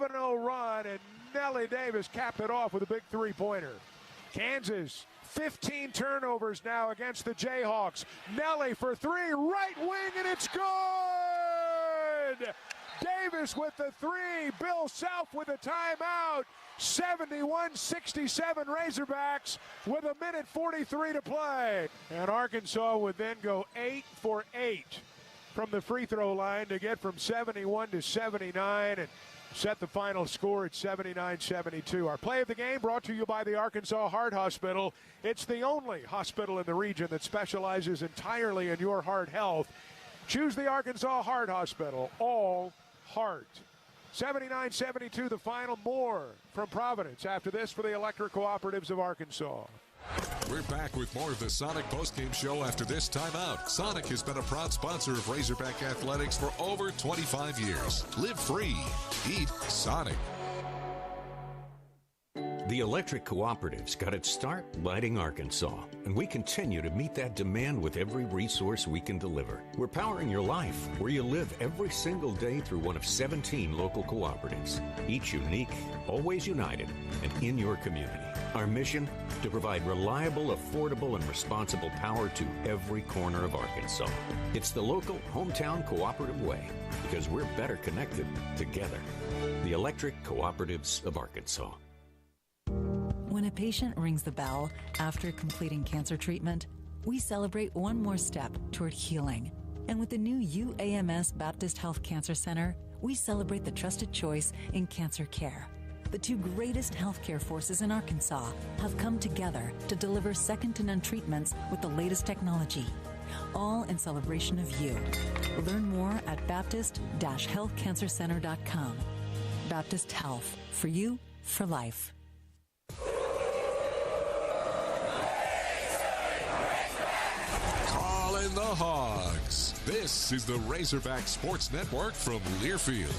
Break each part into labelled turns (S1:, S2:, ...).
S1: 7-0 run, and Nellie Davis capped it off with a big three-pointer. Kansas, 15 turnovers now against the Jayhawks. Nellie for three, right wing, and it's good! Davis with the three, Bill Self with a timeout. 71-67 Razorbacks with 1:43 to play. And Arkansas would then go 8 for 8 from the free throw line to get from 71 to 79 and set the final score at 79-72. Our play of the game brought to you by the Arkansas Heart Hospital. It's the only hospital in the region that specializes entirely in your heart health. Choose the Arkansas Heart Hospital, all heart. 79-72 the final. More from Providence after this for the Electric Cooperatives of Arkansas.
S2: We're back with more of the Sonic Postgame Show after this timeout. Sonic has been a proud sponsor of Razorback Athletics for over 25 years. Live free. Eat Sonic.
S3: The Electric Cooperatives got its start lighting Arkansas, and we continue to meet that demand with every resource we can deliver. We're powering your life where you live every single day through one of 17 local cooperatives, each unique, always united, and in your community. Our mission? To provide reliable, affordable, and responsible power to every corner of Arkansas. It's the local hometown cooperative way, because we're better connected together. The Electric Cooperatives of Arkansas.
S4: When a patient rings the bell after completing cancer treatment, we celebrate one more step toward healing. And with the new UAMS Baptist Health Cancer Center, we celebrate the trusted choice in cancer care. The two greatest healthcare forces in Arkansas have come together to deliver second-to-none treatments with the latest technology, all in celebration of you. Learn more at baptist-healthcancercenter.com. Baptist Health, for you, for life.
S2: Calling the Hogs. This is the Razorback Sports Network from Learfield.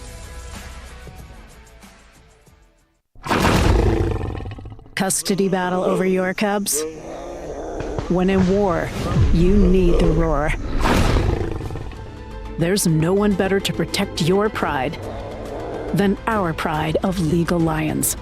S5: Custody battle over your cubs? When in war, you need the roar. There's no one better to protect your pride than our pride of Legal Lions.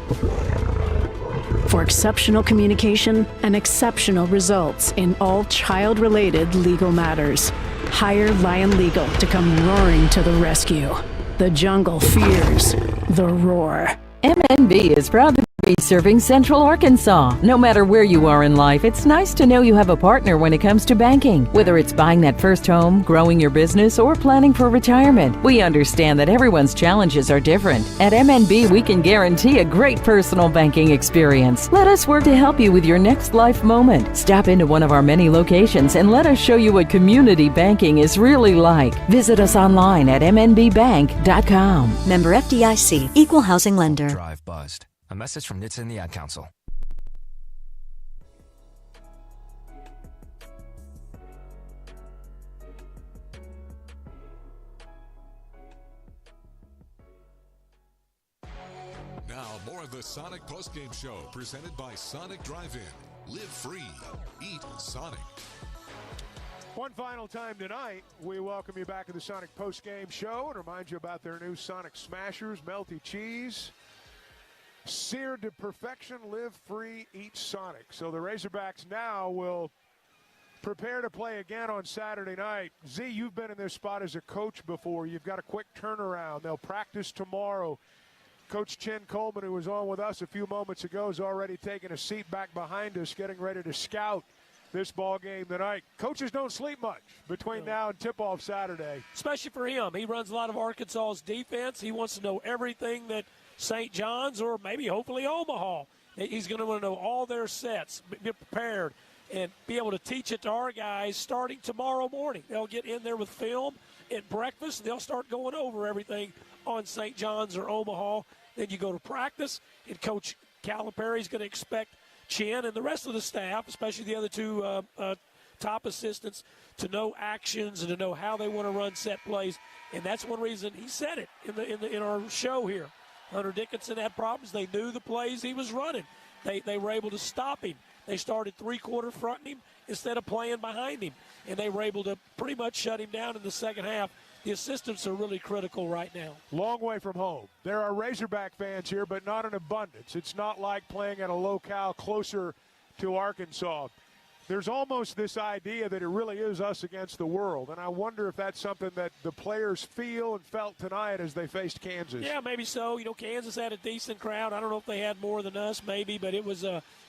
S5: For exceptional communication and exceptional results in all child-related legal matters, hire Lion Legal to come roaring to the rescue. The jungle fears the roar.
S6: MNB is proud to be serving Central Arkansas. No matter where you are in life, it's nice to know you have a partner when it comes to banking. Whether it's buying that first home, growing your business, or planning for retirement, we understand that everyone's challenges are different. At MNB, we can guarantee a great personal banking experience. Let us work to help you with your next life moment. Stop into one of our many locations and let us show you what community banking is really like. Visit us online at mnbbank.com.
S7: Member FDIC, Equal Housing Lender.
S8: Drive Buzzed. A message from NHTSA and the Ad Council.
S2: Now, more of the Sonic Postgame Show presented by Sonic Drive-In. Live free. Eat Sonic.
S1: One final time tonight, we welcome you back to the Sonic Postgame Show and remind you about their new Sonic Smashers, melty cheese. Seared to perfection, live free, eat Sonic. So the Razorbacks now will prepare to play again on Saturday night. Z, you've been in this spot as a coach before. You've got a quick turnaround. They'll practice tomorrow. Coach Chin Coleman, who was on with us a few moments ago, is already taking a seat back behind us, getting ready to scout this ball game tonight. Coaches don't sleep much between now and tip-off Saturday.
S9: Especially for him. He runs a lot of Arkansas's defense. He wants to know everything that St. John's or maybe hopefully Omaha. He's going to want to know all their sets, be prepared, and be able to teach it to our guys starting tomorrow morning. They'll get in there with film at breakfast. They'll start going over everything on St. John's or Omaha. Then you go to practice, and Coach Calipari is going to expect Chin and the rest of the staff, especially the other two top assistants, to know actions and to know how they want to run set plays. And that's one reason he said it in our show here. Hunter Dickinson had problems. They knew the plays he was running. They were able to stop him. They started three-quarter fronting him instead of playing behind him. And they were able to pretty much shut him down in the second half the assistants are really critical right now.
S1: Long way from home. There are Razorback fans here, but not in abundance. It's not like playing at a locale closer to Arkansas. There's almost this idea that it really is us against the world, and I wonder if that's something that the players feel and felt tonight as they faced Kansas.
S9: Yeah, maybe so. Kansas had a decent crowd. I don't know if they had more than us, maybe, but it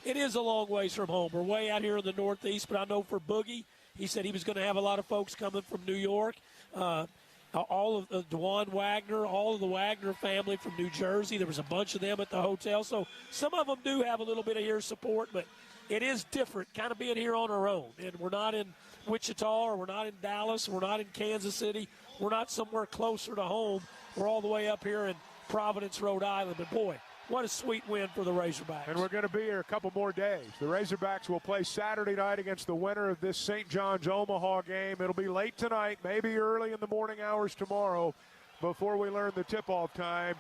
S9: is a long ways from home. We're way out here in the Northeast, but I know for Boogie, he said he was going to have a lot of folks coming from New York. All of DeJuan Wagner, all of the Wagner family from New Jersey. There was a bunch of them at the hotel, so some of them do have a little bit of here support, but it is different, kind of being here on our own. And we're not in Wichita, or we're not in Dallas, we're not in Kansas City. We're not somewhere closer to home. We're all the way up here in Providence, Rhode Island. But, boy, what a sweet win for the Razorbacks.
S1: And we're going to be here a couple more days. The Razorbacks will play Saturday night against the winner of this St. John's-Omaha game. It'll be late tonight, maybe early in the morning hours tomorrow before we learn the tip-off time.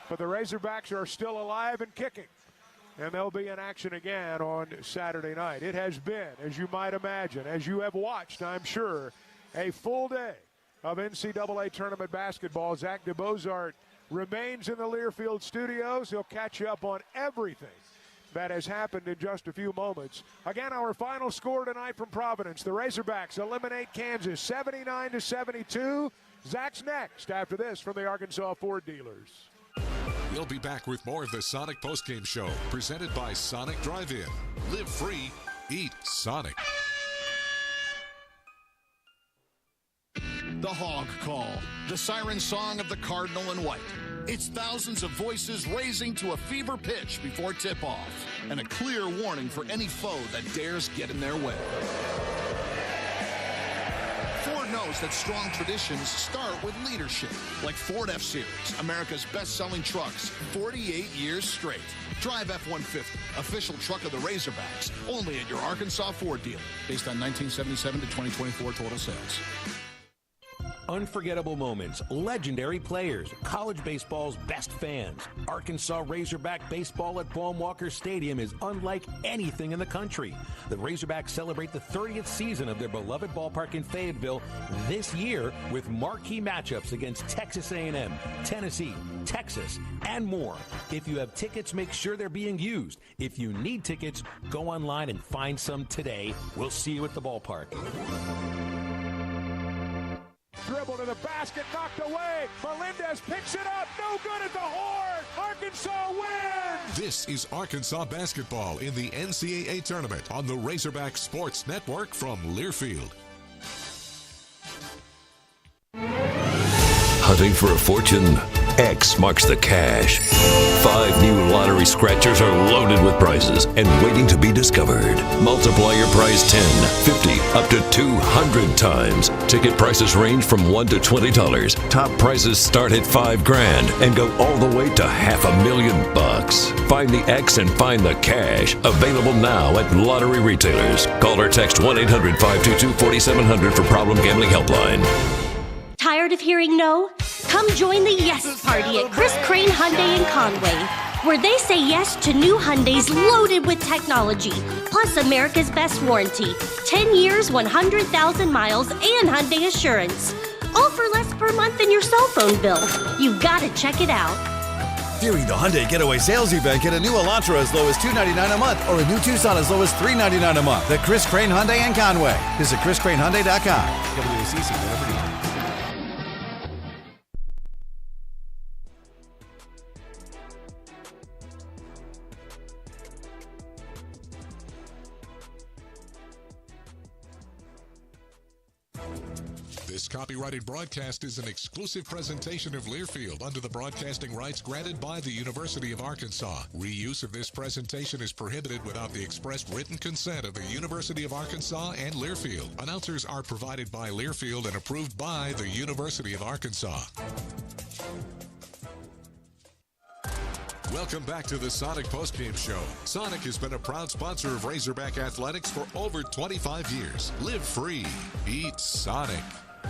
S1: But the Razorbacks are still alive and kicking, and they'll be in action again on Saturday night. It has been, as you might imagine, as you have watched, I'm sure, a full day of NCAA Tournament basketball. Zach DeBozart remains in the Learfield studios. He'll catch you up on everything that has happened in just a few moments. Again, our final score tonight from Providence. The Razorbacks eliminate Kansas 79-72. Zach's next after this from the Arkansas Ford dealers.
S2: We'll be back with more of the Sonic Postgame Show, presented by Sonic Drive-In. Live free, eat Sonic.
S10: The Hog Call, the siren song of the Cardinal and White. It's thousands of voices raising to a fever pitch before tip-off, and a clear warning for any foe that dares get in their way. Ford knows that strong traditions start with leadership, like Ford F-Series, America's best-selling trucks, 48 years straight. Drive F-150, official truck of the Razorbacks, only at your Arkansas Ford dealer, based on 1977 to 2024 total sales.
S11: Unforgettable moments, legendary players, college baseball's best fans. Arkansas Razorback baseball at Baum-Walker Stadium is unlike anything in the country. The Razorbacks celebrate the 30th season of their beloved ballpark in Fayetteville this year with marquee matchups against Texas A&M, Tennessee, Texas, and more. If you have tickets, make sure they're being used. If you need tickets, go online and find some today. We'll see you at the ballpark.
S1: Dribble to the basket, knocked away. Melendez picks it up. No good at the horn. Arkansas wins.
S2: This is Arkansas basketball in the NCAA Tournament on the Razorback Sports Network from Learfield.
S3: Hunting for a fortune? X marks the cash. 5 new lottery scratchers are loaded with prizes and waiting to be discovered. Multiply your prize 10, 50, up to 200 times. Ticket prices range from $1 to $20. Top prizes start at $5,000 and go all the way to $500,000. Find the X and find the cash. Available now at lottery retailers. Call or text 1-800-522-4700 for Problem Gambling Helpline.
S12: Tired of hearing no? Come join the Yes Party at Chris Crane Hyundai in Conway, where they say yes to new Hyundais loaded with technology, plus America's best warranty, 10 years, 100,000 miles, and Hyundai Assurance. All for less per month than your cell phone bill. You've got to check it out.
S13: During the Hyundai Getaway Sales Event, get a new Elantra as low as $299 a month or a new Tucson as low as $399 a month. The Chris Crane Hyundai in Conway. Visit ChrisCraneHyundai.com. WACC, whatever you.
S2: This copyrighted broadcast is an exclusive presentation of Learfield under the broadcasting rights granted by the University of Arkansas. Reuse of this presentation is prohibited without the expressed written consent of the University of Arkansas and Learfield. Announcers are provided by Learfield and approved by the University of Arkansas. Welcome back to the Sonic Postgame Show. Sonic has been a proud sponsor of Razorback Athletics for over 25 years. Live free. Eat Sonic.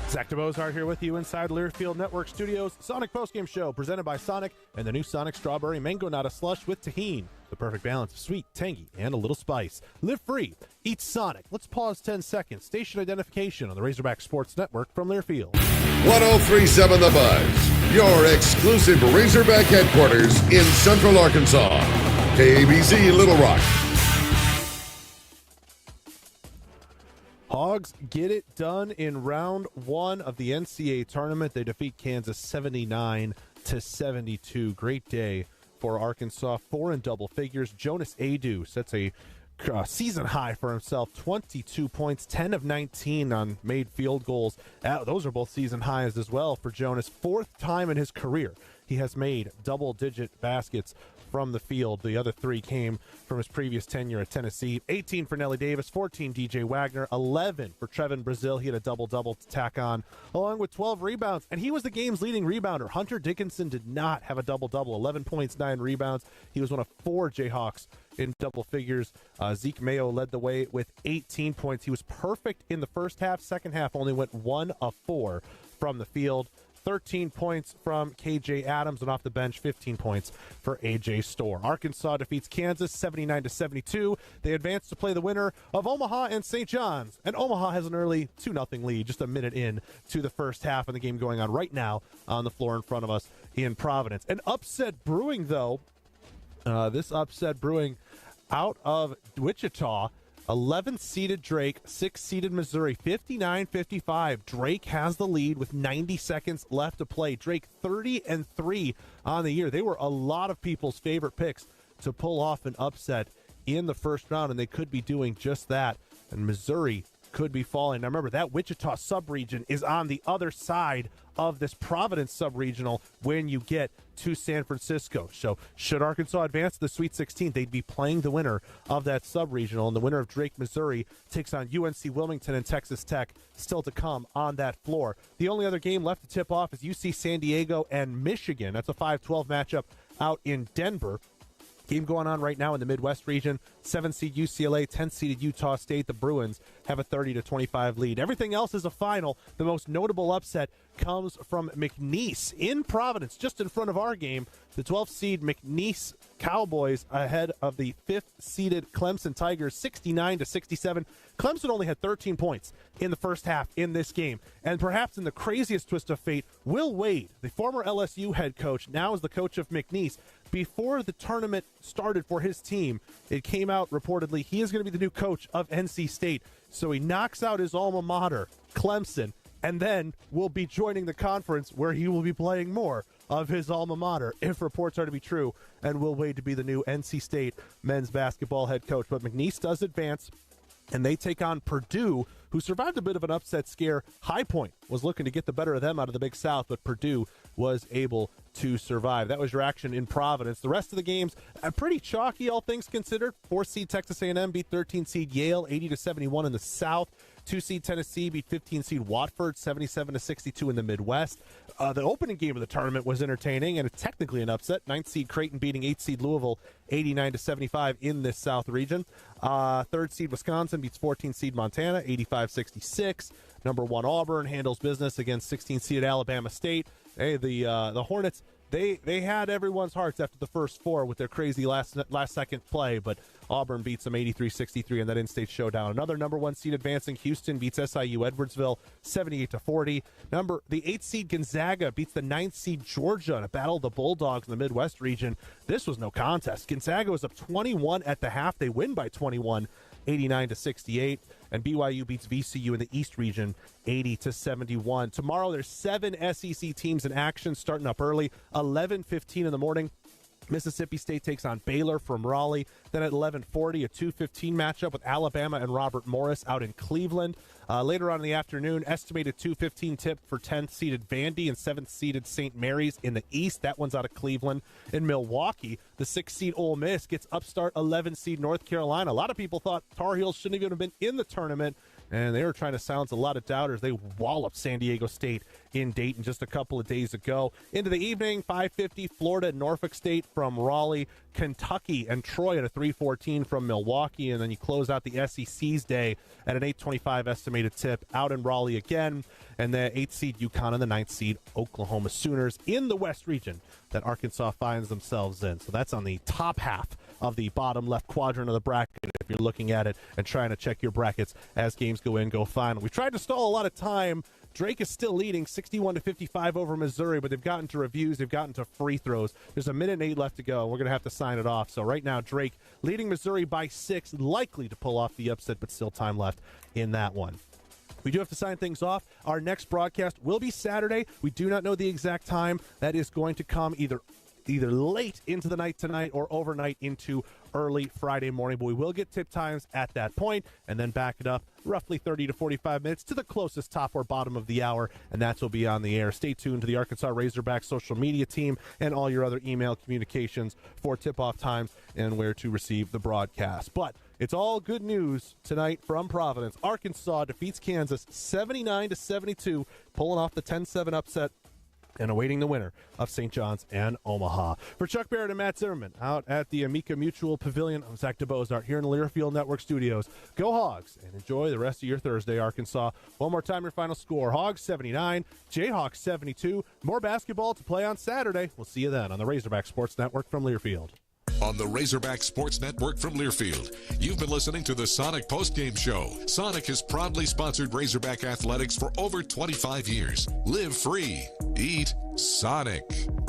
S14: Zach DeBozart here with you inside Learfield Network Studios. Sonic Postgame Show presented by Sonic and the new Sonic Strawberry Mango Nata Slush with Tahini. The the perfect balance of sweet, tangy, and a little spice. Live free. Eat Sonic. Let's pause 10 seconds. Station identification on the Razorback Sports Network from Learfield.
S15: 103.7 The Buzz, your exclusive Razorback headquarters in Central Arkansas. KBZ Little Rock.
S14: Hogs get it done in round one of the NCAA Tournament. They defeat Kansas 79-72. Great day for Arkansas. 4 in double figures. Jonas Adu sets a season high for himself. 22 points, 10 of 19 on made field goals. Those are both season highs as well for Jonas. 4th time in his career he has made double-digit baskets from the field. The other 3 came from his previous tenure at Tennessee. 18 for Nelly Davis, 14 DJ Wagner, 11 for Trevin Brazil. He had a double-double to tack on, along with 12 rebounds, and he was the game's leading rebounder. Hunter Dickinson did not have a double-double, 11 points, 9 rebounds. He was one of 4 Jayhawks in double figures. Zeke Mayo led the way with 18 points. He was perfect in the first half. Second half only went 1 of 4 from the field. 13 points from KJ Adams, and off the bench, 15 points for AJ Storr. Arkansas defeats Kansas 79-72. They advance to play the winner of Omaha and St. John's, and Omaha has an early 2-0 lead, just a minute in to the first half, and the game going on right now on the floor in front of us in Providence. An upset brewing, though. This upset brewing out of Wichita. 11th-seeded Drake, 6th-seeded Missouri, 59-55. Drake has the lead with 90 seconds left to play. Drake 30-3 on the year. They were a lot of people's favorite picks to pull off an upset in the first round, and they could be doing just that. And Missouri could be falling. Now remember, that Wichita sub-region is on the other side of this Providence sub-regional when you get to San Francisco. So should Arkansas advance to the Sweet 16, they'd be playing the winner of that sub-regional, and the winner of Drake, Missouri takes on UNC Wilmington and Texas Tech, still to come on that floor. The only other game left to tip off is UC San Diego and Michigan. That's a 5-12 matchup out in Denver. Game going on right now in the Midwest region. 7th-seed UCLA, 10th-seeded Utah State. The Bruins have a 30-25 lead. Everything else is a final. The most notable upset comes from McNeese in Providence, just in front of our game. The 12th-seed McNeese Cowboys ahead of the 5th-seeded Clemson Tigers, 69-67. Clemson only had 13 points in the first half in this game. And perhaps in the craziest twist of fate, Will Wade, the former LSU head coach, now is the coach of McNeese. Before the tournament started for his team, it came out reportedly he is going to be the new coach of NC State. So he knocks out his alma mater, Clemson, and then will be joining the conference where he will be playing more of his alma mater, if reports are to be true, and Will Wade to be the new NC State men's basketball head coach. But McNeese does advance, and they take on Purdue, who survived a bit of an upset scare. High Point was looking to get the better of them out of the Big South, but Purdue was able to survive. That was your action in Providence. The rest of the games, pretty chalky, all things considered. 4th-seed Texas A&M beat 13-seed Yale, 80-71 in the South. 2-seed Tennessee beat 15-seed Watford, 77-62 in the Midwest. The opening game of the tournament was entertaining and technically an upset. 9th-seed Creighton beating 8th-seed Louisville, 89-75 in this South region. 3rd-seed Wisconsin beats 14th-seed Montana, 85-66. Number 1 Auburn handles business against 16th-seed Alabama State. Hey, the Hornets, they had everyone's hearts after the first 4 with their crazy last-second play, but Auburn beats them 83-63 in that in-state showdown. Another number 1 seed advancing, Houston beats SIU Edwardsville 78-40. The 8th seed Gonzaga beats the 9th seed Georgia in a battle of the Bulldogs in the Midwest region. This was no contest. Gonzaga was up 21 at the half. They win by 21, 89-68. And BYU beats VCU in the East region 80-71. Tomorrow there's 7 SEC teams in action starting up early, 11:15 in the morning. Mississippi State takes on Baylor from Raleigh. Then at 11:40, a 2:15 matchup with Alabama and Robert Morris out in Cleveland. Later on in the afternoon, estimated 2:15 tip for 10th-seeded Vandy and 7th-seeded St. Mary's in the East. That one's out of Cleveland. In Milwaukee, the 6th-seed Ole Miss gets upstart 11th-seed North Carolina. A lot of people thought Tar Heels shouldn't even have been in the tournament, and they were trying to silence a lot of doubters. They walloped San Diego State in Dayton just a couple of days ago. Into the evening, 5:50, Florida and Norfolk State from Raleigh. Kentucky and Troy at a 3:14 from Milwaukee. And then you close out the SEC's day at an 8:25 estimated tip out in Raleigh again. And the 8th seed UConn and the 9th seed Oklahoma Sooners in the West region that Arkansas finds themselves in. So that's on the top half of the bottom left quadrant of the bracket if you're looking at it and trying to check your brackets as games go in, go final. We tried to stall a lot of time. Drake is still leading 61-55 over Missouri, but they've gotten to reviews. They've gotten to free throws. There's 1 minute and 8 left to go, and we're going to have to sign it off. So right now, Drake leading Missouri by 6, likely to pull off the upset, but still time left in that one. We do have to sign things off. Our next broadcast will be Saturday. We do not know the exact time. That is going to come either late into the night tonight or overnight into early Friday morning, but we will get tip times at that point and then back it up roughly 30 to 45 minutes to the closest top or bottom of the hour, and that's will be on the air. Stay tuned to the Arkansas Razorbacks social media team and all your other email communications for tip-off times and where to receive the broadcast. But it's all good news tonight from Providence. Arkansas defeats Kansas 79-72, pulling off the 10-7 upset and awaiting the winner of St. John's and Omaha. For Chuck Barrett and Matt Zimmerman out at the Amica Mutual Pavilion, I'm Zach DeBozart here in the Learfield Network studios. Go Hogs and enjoy the rest of your Thursday, Arkansas. One more time, your final score. Hogs 79, Jayhawks 72. More basketball to play on Saturday. We'll see you then on the Razorback Sports Network from Learfield.
S2: On the Razorback Sports Network from Learfield, you've been listening to the Sonic Postgame Show. Sonic has proudly sponsored Razorback Athletics for over 25 years. Live free. Eat Sonic.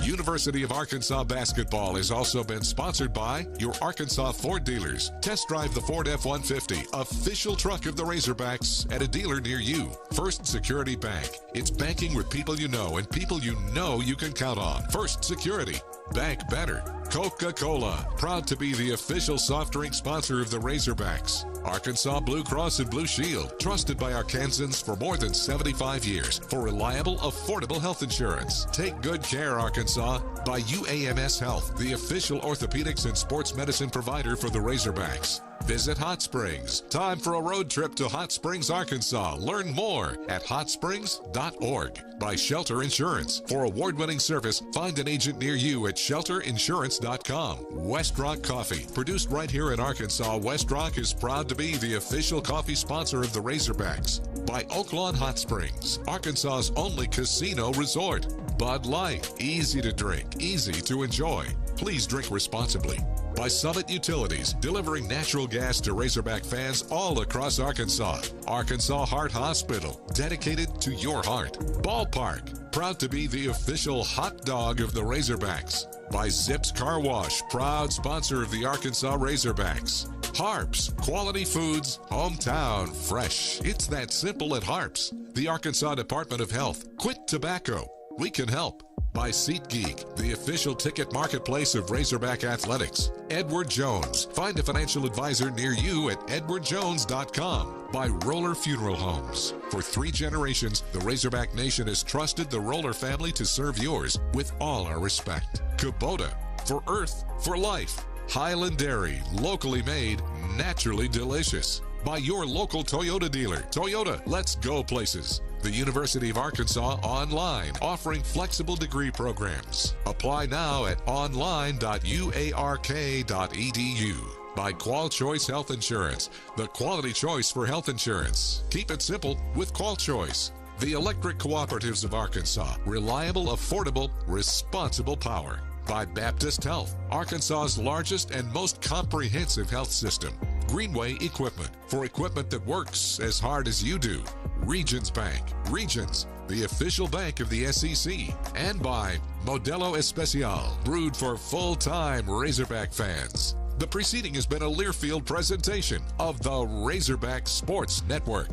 S2: University of Arkansas basketball has also been sponsored by your Arkansas Ford dealers. Test drive the Ford F-150, official truck of the Razorbacks, at a dealer near you. First Security Bank. It's banking with people you know and people you know you can count on. First Security. Bank better. Coca-Cola, proud to be the official soft drink sponsor of the Razorbacks. Arkansas Blue Cross and Blue Shield, trusted by Arkansans for more than 75 years for reliable, affordable health insurance. Take good care, Arkansas, by UAMS Health, the official orthopedics and sports medicine provider for the Razorbacks. Visit Hot Springs. Time for a road trip to Hot Springs, Arkansas. Learn more at hotsprings.org. By Shelter Insurance. For award-winning service, find an agent near you at shelterinsurance.com. West Rock Coffee. Produced right here in Arkansas, West Rock is proud to be the official coffee sponsor of the Razorbacks. By Oaklawn Hot Springs, Arkansas's only casino resort. Bud Light. Easy to drink, easy to enjoy. Please drink responsibly. By Summit Utilities, delivering natural gas to Razorback fans all across Arkansas. Arkansas Heart Hospital, dedicated to your heart. Ballpark, proud to be the official hot dog of the Razorbacks. By Zips Car Wash, proud sponsor of the Arkansas Razorbacks. Harps, quality foods, hometown fresh. It's that simple at Harps. The Arkansas Department of Health. Quit tobacco. We can help. By SeatGeek, the official ticket marketplace of Razorback Athletics. Edward Jones. Find a financial advisor near you at edwardjones.com. By Roller Funeral Homes. For 3 generations, the Razorback Nation has trusted the Roller family to serve yours with all our respect. Kubota. For Earth, for Life. Highland Dairy. Locally made, naturally delicious. By your local Toyota dealer. Toyota, let's go places. The University of Arkansas Online, offering flexible degree programs. Apply now at online.uark.edu. By Qual Choice Health Insurance, the quality choice for health insurance. Keep it simple with Qual Choice. The Electric Cooperatives of Arkansas, reliable, affordable, responsible power. By Baptist Health, Arkansas's largest and most comprehensive health system. Greenway Equipment, for equipment that works as hard as you do. Regions Bank. Regions, the official bank of the SEC. And by Modelo Especial, brewed for full-time Razorback fans. The preceding has been a Learfield presentation of the Razorback Sports Network.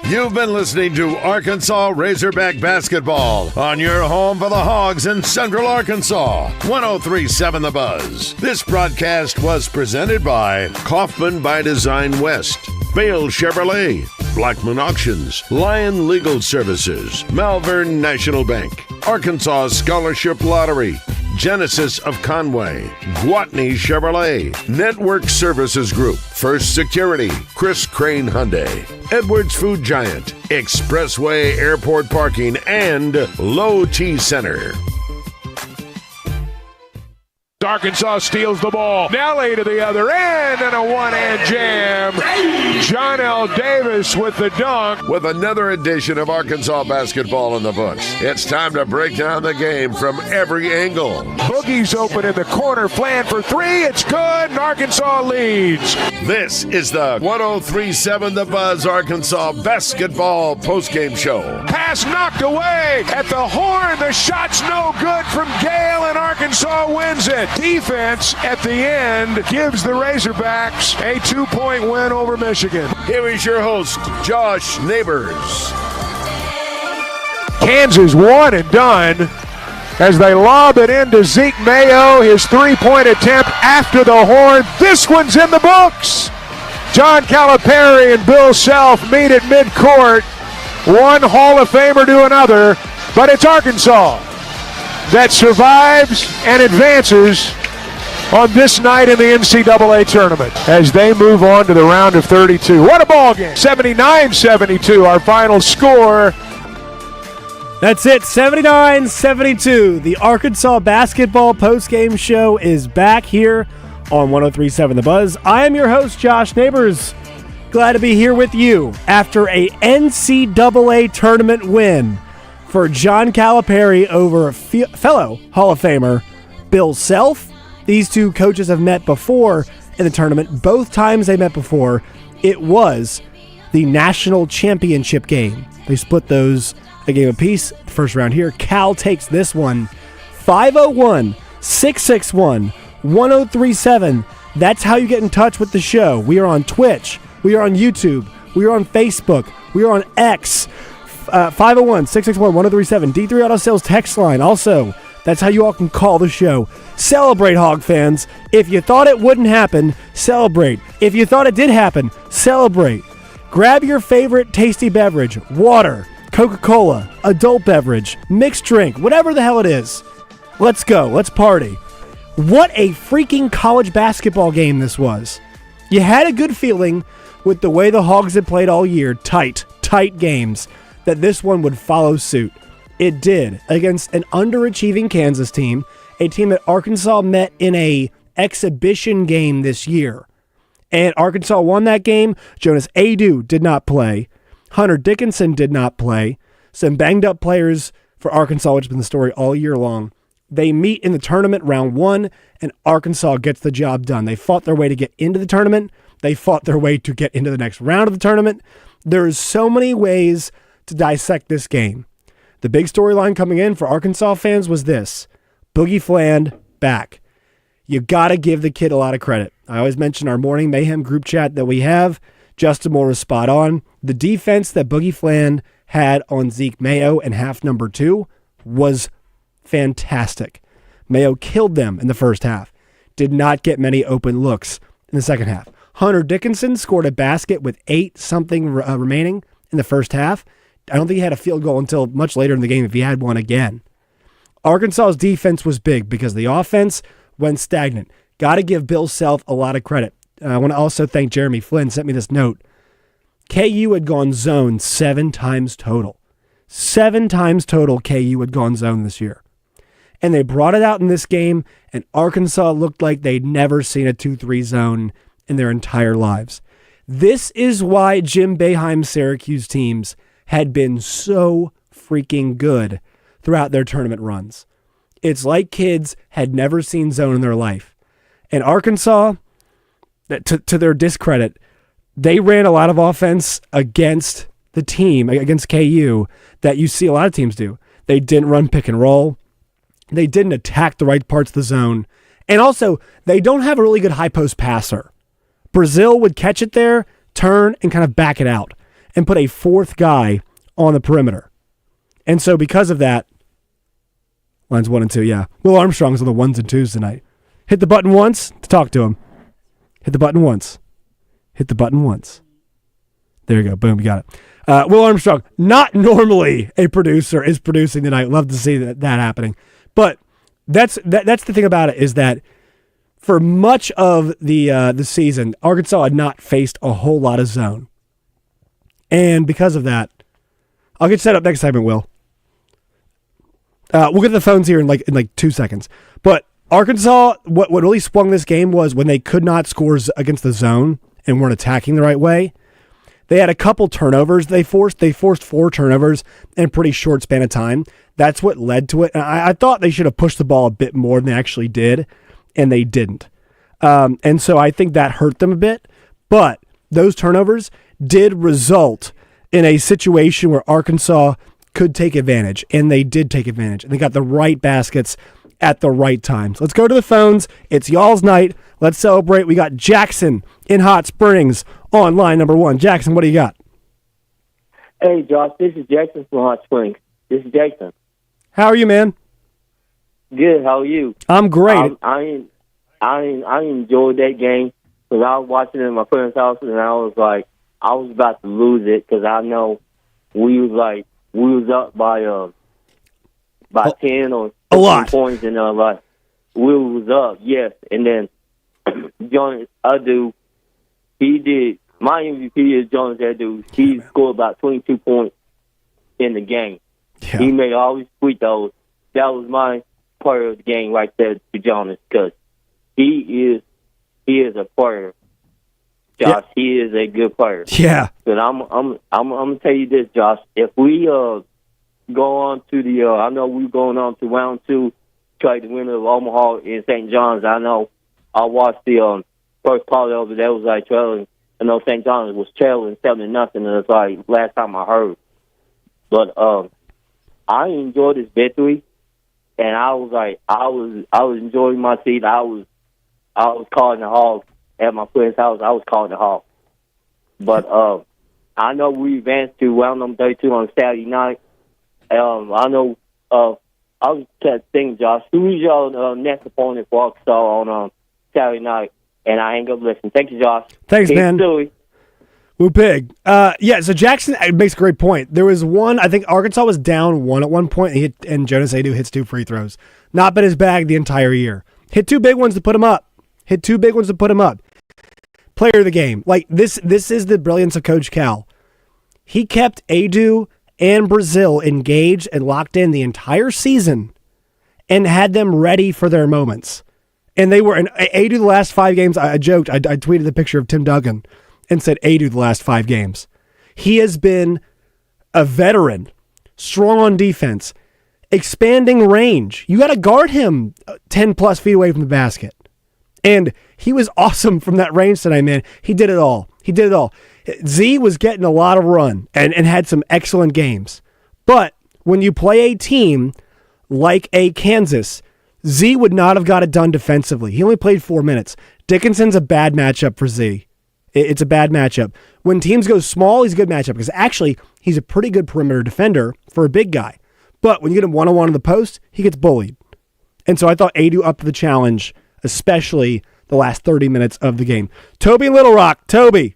S15: You've been listening to Arkansas Razorback Basketball on your home for the Hogs in Central Arkansas. 103.7 The Buzz. This broadcast was presented by Kaufman by Design West, Bale Chevrolet, Blackman Auctions, Lion Legal Services, Malvern National Bank, Arkansas Scholarship Lottery, Genesis of Conway, Gwatney Chevrolet, Network Services Group, First Security, Chris Crane Hyundai, Edwards Food Giant, Expressway Airport Parking, and Low T Center.
S1: Arkansas steals the ball. Nelly to the other end and a one-hand jam. John L. Davis with the dunk.
S15: With another edition of Arkansas basketball in the books, it's time to break down the game from every angle.
S1: Boogie's open in the corner. Flan for three. It's good, and Arkansas leads.
S15: This is the 103.7 The Buzz Arkansas basketball postgame show.
S1: Pass knocked away at the horn. The shot's no good from Gale, and Arkansas wins it. Defense at the end gives the Razorbacks a 2-point win over Michigan.
S15: Here is your host, Josh Neighbors.
S1: Kansas one and done as they lob it into Zeke Mayo. His three-point attempt after the horn. This one's in the books. John Calipari and Bill Self meet at midcourt. One Hall of Famer to another, but it's Arkansas that survives and advances on this night in the NCAA Tournament as they move on to the round of 32. What a ball game. 79-72, our final score.
S16: That's it, 79-72. The Arkansas basketball postgame show is back here on 103.7 The Buzz. I am your host, Josh Neighbors. Glad to be here with you after a NCAA Tournament win for John Calipari over fellow Hall of Famer Bill Self. These two coaches have met before in the tournament. Both times they met before, it was the national championship game. They split those a game apiece. First round here. Cal takes this one 501-661-1037. That's how you get in touch with the show. We are on Twitch. We are on YouTube. We are on Facebook. We are on X. 501-661-1037. D3 Auto Sales text line. Also, that's how you all can call the show. Celebrate, Hog fans. If you thought it wouldn't happen, celebrate. If you thought it did happen, celebrate. Grab your favorite tasty beverage, water, Coca-Cola, adult beverage, mixed drink, whatever the hell it is. Let's go. Let's party. What a freaking college basketball game this was. You had a good feeling with the way the Hogs had played all year, tight games, that this one would follow suit. It did, against an underachieving Kansas team, a team that Arkansas met in a exhibition game this year. And Arkansas won that game. Jonas Adu did not play. Hunter Dickinson did not play. Some banged up players for Arkansas, which has been the story all year long. They meet in the tournament round one, and Arkansas gets the job done. They fought their way to get into the tournament. They fought their way to get into the next round of the tournament. There's so many ways to dissect this game. The big storyline coming in for Arkansas fans was this: Boogie Fland back. You got to give the kid a lot of credit. I always mention our Morning Mayhem group chat that we have. Justin Moore is spot on. The defense that Boogie Fland had on Zeke Mayo in half number 2 was fantastic. Mayo killed them in the first half. Did not get many open looks in the second half. Hunter Dickinson scored a basket with 8-something remaining in the first half. I don't think he had a field goal until much later in the game if he had one again. Arkansas's defense was big because the offense went stagnant. Got to give Bill Self a lot of credit. I want to also thank Jeremy Flynn, sent me this note. KU had gone zone 7 times total. 7 times total KU had gone zone this year. And they brought it out in this game, and Arkansas looked like they'd never seen a 2-3 zone in their entire lives. This is why Jim Boeheim's Syracuse teams had been so freaking good throughout their tournament runs. It's like kids had never seen zone in their life. And Arkansas, to their discredit, they ran a lot of offense against the team, against KU, that you see a lot of teams do. They didn't run pick and roll. They didn't attack the right parts of the zone. And also, they don't have a really good high post passer. Brazil would catch it there, turn, and kind of back it out, and put a fourth guy on the perimeter. And so because of that, lines 1 and 2, yeah. Will Armstrong's on the 1s and 2s tonight. Hit the button once to talk to him. Hit the button once. Hit the button once. There you go. Boom, you got it. Will Armstrong, not normally a producer, is producing tonight. Love to see that happening. But that's the thing about it, is that for much of the season, Arkansas had not faced a whole lot of zone. And because of that, I'll get set up next segment, Will. We'll get to the phones here in like 2 seconds. But Arkansas, what really swung this game was when they could not score against the zone and weren't attacking the right way. They had a couple turnovers they forced. They forced 4 turnovers in a pretty short span of time. That's what led to it. And I thought they should have pushed the ball a bit more than they actually did, and they didn't. And so I think that hurt them a bit. But those turnovers did result in a situation where Arkansas could take advantage, and they did take advantage. And they got the right baskets at the right times. Let's go to the phones. It's y'all's night. Let's celebrate. We got Jackson in Hot Springs on line number 1. Jackson, what do you got?
S17: Hey, Josh. This is Jackson from Hot Springs. This is Jackson.
S16: How are you, man?
S17: Good. How are you?
S16: I'm great.
S17: I enjoyed that game because I was watching it in my parents' house, and I was about to lose it because I know we was up by 10 or
S16: a lot
S17: points, and we was up, yes. And then Jonas Adu, he did. My MVP is Jonas Adu. He scored about 22 points in the game.
S16: Yeah.
S17: He made all his free throws. That was my part of the game right there to Jonas because he is a player. Josh, he is a good player.
S16: Yeah.
S17: But I'm gonna tell you this, Josh. If we go on to the, I know we're going on to round 2, try to win of Omaha in St. John's. I know I watched the first part of it. That was like trailing. I know St. John's was trailing 7-0. And it's like last time I heard. But I enjoyed this victory, and I was enjoying my seat. I was calling the Hogs at my friend's house. I was calling the Hogs. But I know we advanced to round number 32 on Saturday night. I know. I was thinking, Josh, who is your next opponent for Arkansas on Saturday night? And I ain't gonna listen. Thank you, Josh.
S16: Thanks, man.
S17: Silly.
S16: Woo pig. Yeah, so Jackson makes a great point. There was one, I think Arkansas was down 1 at one point, and Jonas Adu hits 2 free throws. Not been his bag the entire year. Hit 2 big ones to put him up. Player of the game. Like, this is the brilliance of Coach Cal. He kept Adu and Brazil engaged and locked in the entire season and had them ready for their moments. And they were, and Adu the last 5 games, I joked, I tweeted the picture of Tim Duggan and said Adu the last 5 games. He has been a veteran, strong on defense, expanding range. You got to guard him 10 plus feet away from the basket. And he was awesome from that range tonight, man. He did it all. Z was getting a lot of run and had some excellent games. But when you play a team like a Kansas, Z would not have got it done defensively. He only played 4 minutes. Dickinson's a bad matchup for Z. It's a bad matchup. When teams go small, he's a good matchup because actually he's a pretty good perimeter defender for a big guy. But when you get him one-on-one in the post, he gets bullied. And so I thought Adu up to the challenge, especially the last 30 minutes of the game. Toby in Little Rock. Toby,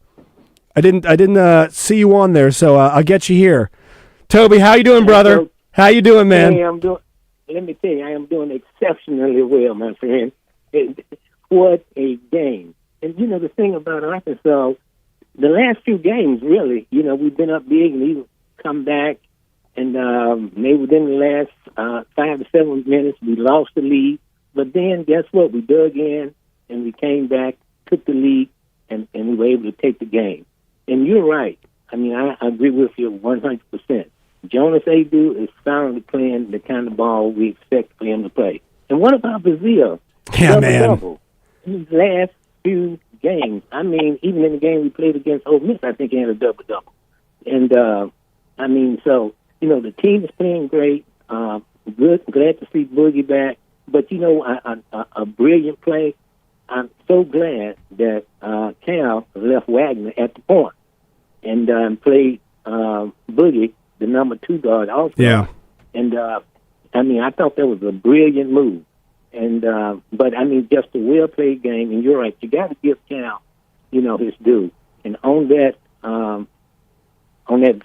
S16: I didn't see you on there, so I'll get you here. Toby, how you doing, brother? How you doing, man?
S18: Hey, let me tell you, I am doing exceptionally well, my friend. What a game. And, the thing about Arkansas, the last few games, really, we've been up big and we've come back. And maybe within the last 5 to 7 minutes, we lost the lead. But then, guess what? We dug in and we came back, took the lead, and we were able to take the game. And you're right. I mean, I agree with you 100%. Jonas Adu is finally playing the kind of ball we expect for him to play. And what about Brazil?
S16: Yeah, man.
S18: Double. His last few games. I mean, even in the game we played against Ole Miss, I think he had a double-double. And, so, the team is playing great. Good. Glad to see Boogie back. But, a brilliant play. I'm so glad that Cal left Wagner at the point and played Boogie, the number 2 guard, also.
S16: Yeah.
S18: And, I thought that was a brilliant move. And but just a well-played game. And you're right, you got to give Cal, his due. And on that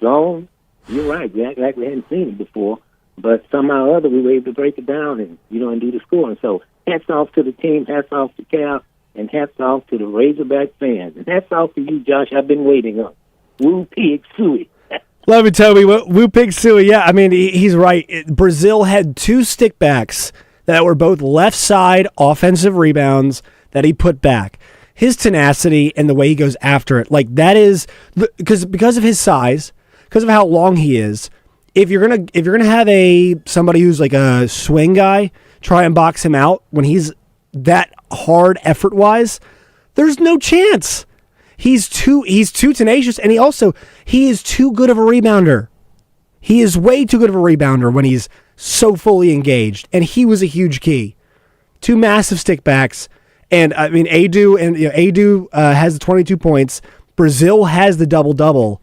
S18: zone, you're right. We act like we hadn't seen it before, but somehow or other we were able to break it down and and do the scoring. So hats off to the team, hats off to Cal, and hats off to the Razorback fans, and hats off to you, Josh. I've been waiting on. Woo pig suey.
S16: Love it, Toby. Woo pig suey. Yeah, he's right. Brazil had 2 stickbacks that were both left side offensive rebounds that he put back. His tenacity and the way he goes after it, like that is because of his size, because of how long he is. If you're gonna have somebody who's like a swing guy try and box him out when he's that hard effort wise, there's no chance. He's too tenacious, and he is too good of a rebounder. He is way too good of a rebounder when he's so fully engaged, and he was a huge key. 2 massive stickbacks, and I mean Adu has the 22 points. Brazil has the double-double,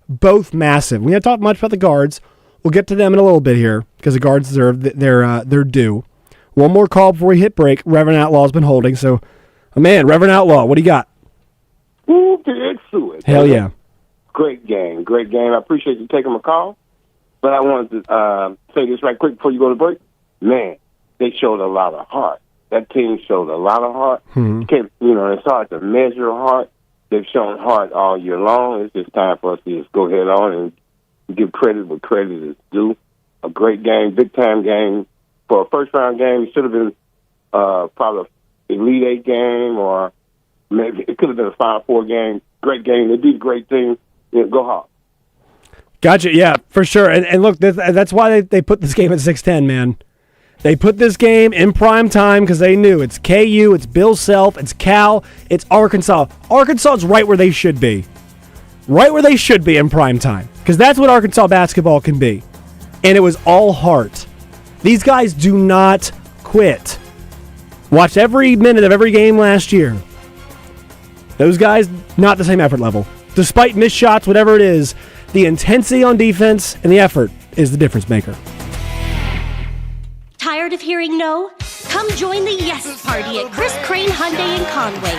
S16: both massive. We haven't talked much about the guards. We'll get to them in a little bit here because the guards deserve their due. One more call before we hit break. Reverend Outlaw's been holding, so Reverend Outlaw, what do you got?
S19: Ooh, excellent.
S16: Hell yeah.
S19: Great game. I appreciate you taking my call. But I wanted to say this right quick before you go to break. Man, they showed a lot of heart. That team showed a lot of heart. It's hard to measure heart. They've shown heart all year long. It's just time for us to just go ahead on and give credit where credit is due. A great game, big-time game. For a first-round game, it should have been probably an Elite Eight game, or maybe it could have been a Final Four game. Great game. They did a great thing. Go Hawks.
S16: Gotcha, yeah, for sure. And look, that's why they put this game at 6:10, man. They put this game in prime time because they knew it's KU, it's Bill Self, it's Cal, it's Arkansas. Arkansas is right where they should be. Right where they should be in prime time. Because that's what Arkansas basketball can be. And it was all heart. These guys do not quit. Watch every minute of every game last year. Those guys, not the same effort level. Despite missed shots, whatever it is, the intensity on defense and the effort is the difference maker.
S12: Tired of hearing no? Come join the Yes Party at Chris Crane Hyundai in Conway,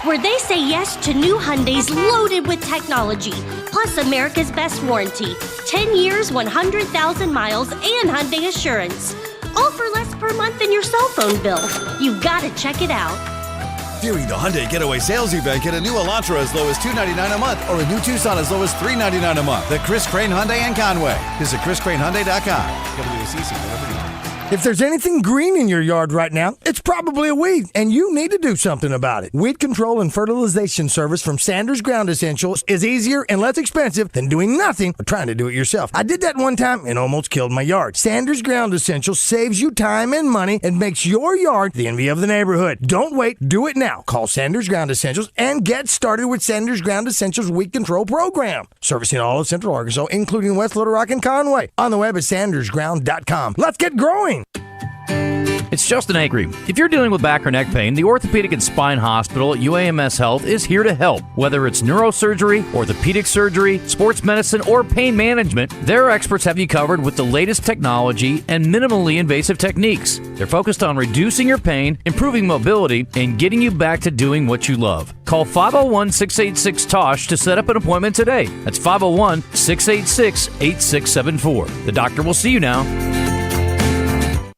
S12: where they say yes to new Hyundais loaded with technology, plus America's best warranty, 10 years, 100,000 miles, and Hyundai Assurance. All for less per month than your cell phone bill. You've got to check it out.
S13: During the Hyundai Getaway Sales Event, get a new Elantra as low as $299 a month or a new Tucson as low as $399 a month. The Chris Crane Hyundai in Conway. Visit ChrisCraneHyundai.com. WACC.
S20: If there's anything green in your yard right now, it's probably a weed, and you need to do something about it. Weed control and fertilization service from Sanders Ground Essentials is easier and less expensive than doing nothing or trying to do it yourself. I did that one time and almost killed my yard. Sanders Ground Essentials saves you time and money and makes your yard the envy of the neighborhood. Don't wait. Do it now. Call Sanders Ground Essentials and get started with Sanders Ground Essentials Weed Control Program. Servicing all of Central Arkansas, including West Little Rock and Conway. On the web at sandersground.com. Let's get growing.
S21: It's Justin Acree. If you're dealing with back or neck pain, the Orthopedic and Spine Hospital at UAMS Health is here to help. Whether it's neurosurgery, orthopedic surgery, sports medicine, or pain management, their experts have you covered with the latest technology and minimally invasive techniques. They're focused on reducing your pain, improving mobility, and getting you back to doing what you love. Call 501-686-TOSH to set up an appointment today. That's 501-686-8674. The doctor will see you now.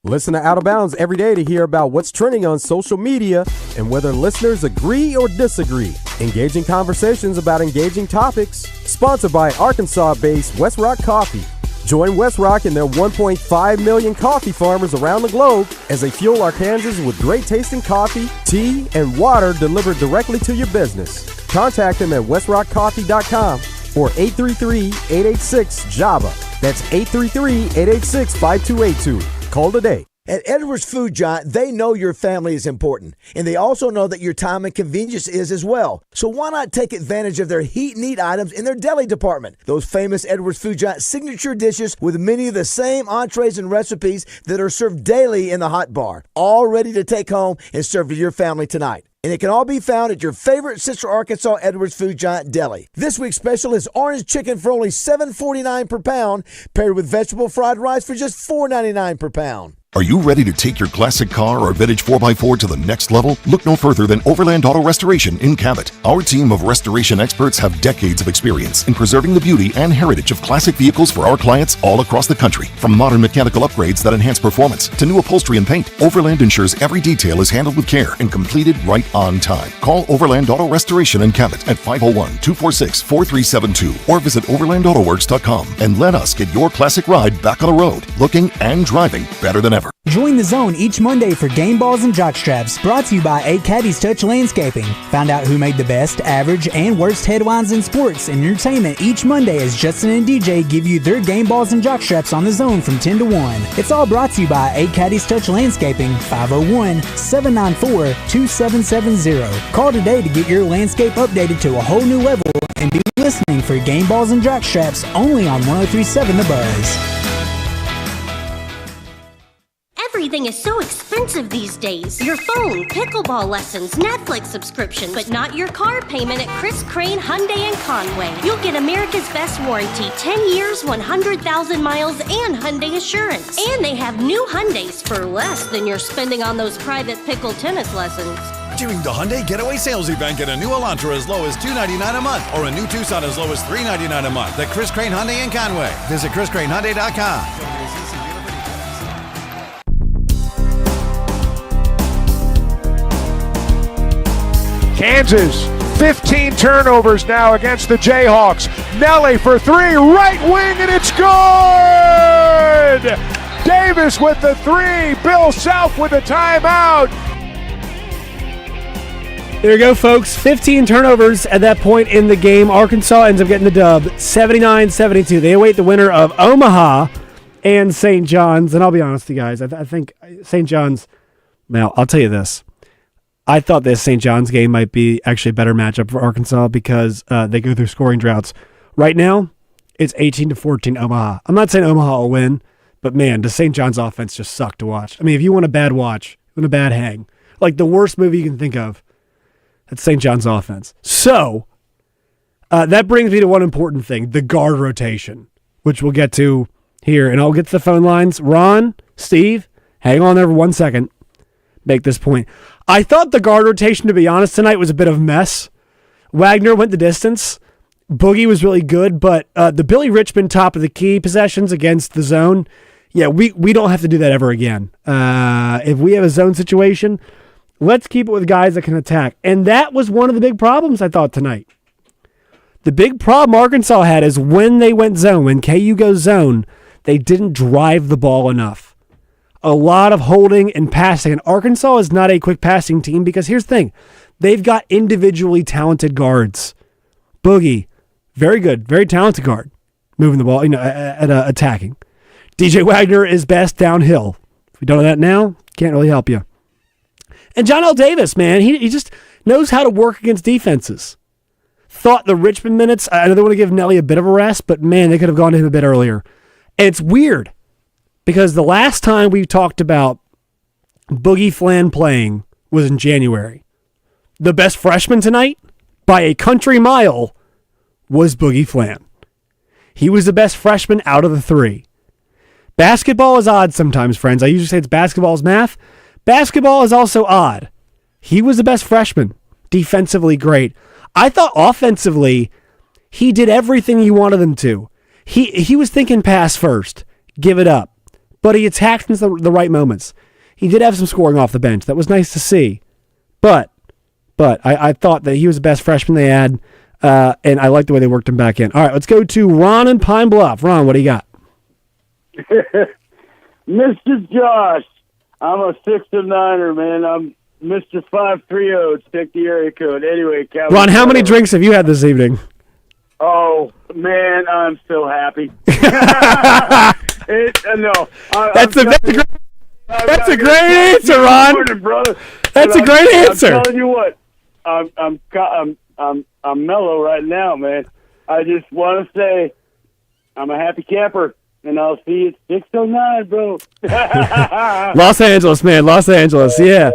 S22: Listen to Out of Bounds every day to hear about what's trending on social media and whether listeners agree or disagree. Engaging conversations about engaging topics. Sponsored by Arkansas-based West Rock Coffee. Join West Rock and their 1.5 million coffee farmers around the globe as they fuel Arkansans with great tasting coffee, tea, and water delivered directly to your business. Contact them at westrockcoffee.com or 833-886-JAVA. That's 833-886-5282. Call today.
S23: At Edwards Food Giant, they know your family is important, and they also know that your time and convenience is as well. So why not take advantage of their heat and eat items in their deli department? Those famous Edwards Food Giant signature dishes with many of the same entrees and recipes that are served daily in the hot bar, all ready to take home and serve to your family tonight. And it can all be found at your favorite Central Arkansas Edwards Food Giant deli. This week's special is orange chicken for only $7.49 per pound, paired with vegetable fried rice for just $4.99 per pound.
S24: Are you ready to take your classic car or vintage 4x4 to the next level? Look no further than Overland Auto Restoration in Cabot. Our team of restoration experts have decades of experience in preserving the beauty and heritage of classic vehicles for our clients all across the country. From modern mechanical upgrades that enhance performance to new upholstery and paint, Overland ensures every detail is handled with care and completed right on time. Call Overland Auto Restoration in Cabot at 501-246-4372 or visit overlandautoworks.com and let us get your classic ride back on the road, looking and driving better than ever. ever.
S4: Join the zone each Monday for Game Balls and Jockstraps, brought to you by 8 Caddies Touch Landscaping. Find out who made the best, average, and worst headlines in sports and entertainment each Monday as Justin and DJ give you their Game Balls and Jockstraps on the zone from 10 to 1. It's all brought to you by 8 Caddies Touch Landscaping, 501-794-2770. Call today to get your landscape updated to a whole new level and be listening for Game Balls and Jockstraps only on 103.7 The Buzz.
S12: Everything is so expensive these days. Your phone, pickleball lessons, Netflix subscription, but not your car payment at Chris Crane Hyundai in Conway. You'll get America's best warranty, 10 years, 100,000 miles, and Hyundai Assurance. And they have new Hyundais for less than you're spending on those private pickle tennis lessons.
S13: During the Hyundai Getaway Sales Event, get a new Elantra as low as $299 a month or a new Tucson as low as $399 a month at Chris Crane Hyundai in Conway. Visit ChrisCraneHyundai.com.
S1: Kansas, 15 turnovers now against the Jayhawks. Nelly for three, right wing, and it's good! Davis with the three, Bill Self with a timeout.
S16: There you go, folks. 15 turnovers at that point in the game. Arkansas ends up getting the dub, 79-72. They await the winner of Omaha and St. John's. And I'll be honest with you guys, I think St. John's, now, I'll tell you this. I thought this St. John's game might be actually a better matchup for Arkansas because they go through scoring droughts. Right now, it's 18-14 Omaha. I'm not saying Omaha will win, but man, the St. John's offense just sucked to watch. I mean, if you want a bad watch, you want a bad hang, like the worst movie you can think of, that's St. John's offense. So, that brings me to one important thing, the guard rotation, which we'll get to here, and I'll get to the phone lines. Ron, Steve, hang on there for 1 second. Make this point. I thought the guard rotation, to be honest, tonight was a bit of a mess. Wagner went the distance. Boogie was really good, but the Billy Richmond top of the key possessions against the zone, yeah, we don't have to do that ever again. If we have a zone situation, let's keep it with guys that can attack. And that was one of the big problems, I thought, tonight. The big problem Arkansas had is when they went zone, when KU goes zone, they didn't drive the ball enough. A lot of holding and passing. And Arkansas is not a quick passing team because here's the thing. They've got individually talented guards. Boogie, very good, very talented guard. Moving the ball, attacking. DJ Wagner is best downhill. If we don't know that now, can't really help you. And John L. Davis, man, he just knows how to work against defenses. Thought the Richmond minutes, I know they want to give Nelly a bit of a rest, but man, they could have gone to him a bit earlier. And it's weird. Because the last time we talked about Boogie Flan playing was in January. The best freshman tonight, by a country mile, was Boogie Flan. He was the best freshman out of the three. Basketball is odd sometimes, friends. I usually say it's basketball is math. Basketball is also odd. He was the best freshman. Defensively great. I thought offensively, he did everything you wanted him to. He was thinking pass first. Give it up. But he attacked in the right moments. He did have some scoring off the bench. That was nice to see. But I thought that he was the best freshman they had, and I liked the way they worked him back in. All right, let's go to Ron in Pine Bluff. Ron, what do you got?
S5: Mr. Josh, I'm a 609er, man. I'm Mr. 530. Take the area code. Anyway, Calvin,
S16: Ron, how many drinks have you had this evening?
S5: Oh, man, I'm so happy. That's
S16: a great answer, Ron.
S5: Morning, brother.
S16: That's a great answer.
S5: I'm telling you what, I'm mellow right now, man. I just want to say I'm a happy camper, and I'll see you at 609, bro.
S16: Los Angeles, man, Los Angeles, yeah.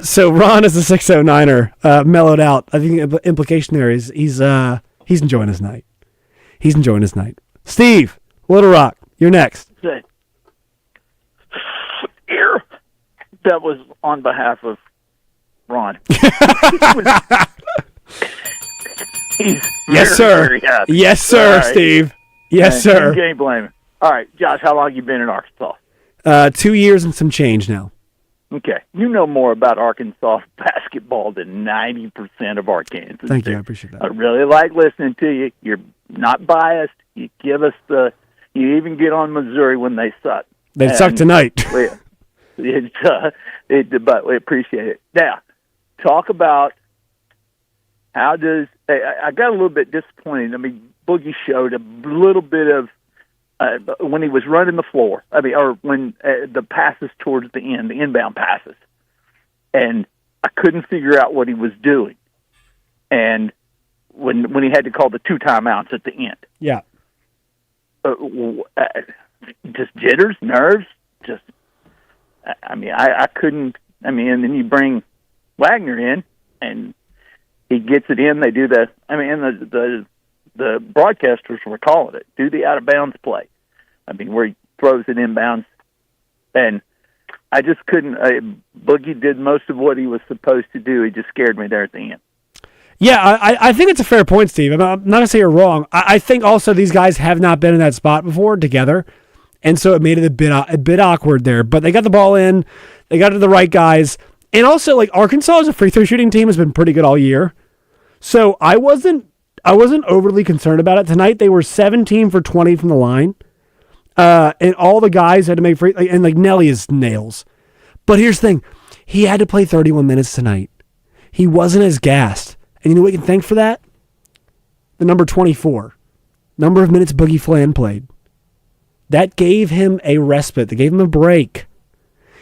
S16: So Ron is a 609er, mellowed out. I think the implication there is he's enjoying his night. He's enjoying his night. Steve, Little Rock. You're next.
S6: That was on behalf of Ron.
S16: Yes, sir.
S6: Very happy.
S16: Yes, sir,
S6: right.
S16: Steve. Yes, sir.
S6: You can't blame him. All right, Josh, how long you been in Arkansas?
S16: 2 years and some change now.
S6: Okay. You know more about Arkansas basketball than 90% of Arkansans.
S16: Thank you. I appreciate that.
S6: I really like listening to you. You're not biased. You give us you even get on Missouri when they suck.
S16: They suck tonight.
S6: But we appreciate it. Now, talk about how does I got a little bit disappointed. I mean, Boogie showed a little bit of when he was running the floor. I mean, or when the passes towards the end, the inbound passes, and I couldn't figure out what he was doing. And when he had to call the 2 timeouts at the end,
S16: yeah,
S6: just jitters, nerves, just. I mean, I couldn't. I mean, and then you bring Wagner in, and he gets it in. They do the. I mean, and the broadcasters were calling it, do the out of bounds play. I mean, where he throws it inbounds, and I just couldn't. Boogie did most of what he was supposed to do. He just scared me there at the end.
S16: Yeah, I think it's a fair point, Steve. I'm not going to say you're wrong. I think also these guys have not been in that spot before together. And so it made it a bit awkward there. But they got the ball in. They got to the right guys. And also, like, Arkansas as a free throw shooting team has been pretty good all year. So I wasn't overly concerned about it. Tonight they were 17 for 20 from the line. And all the guys had to make free, and like Nelly is nails. But here's the thing. He had to play 31 minutes tonight. He wasn't as gassed. And you know what we can thank for that? The number 24. Number of minutes Boogie Flan played. That gave him a respite. That gave him a break.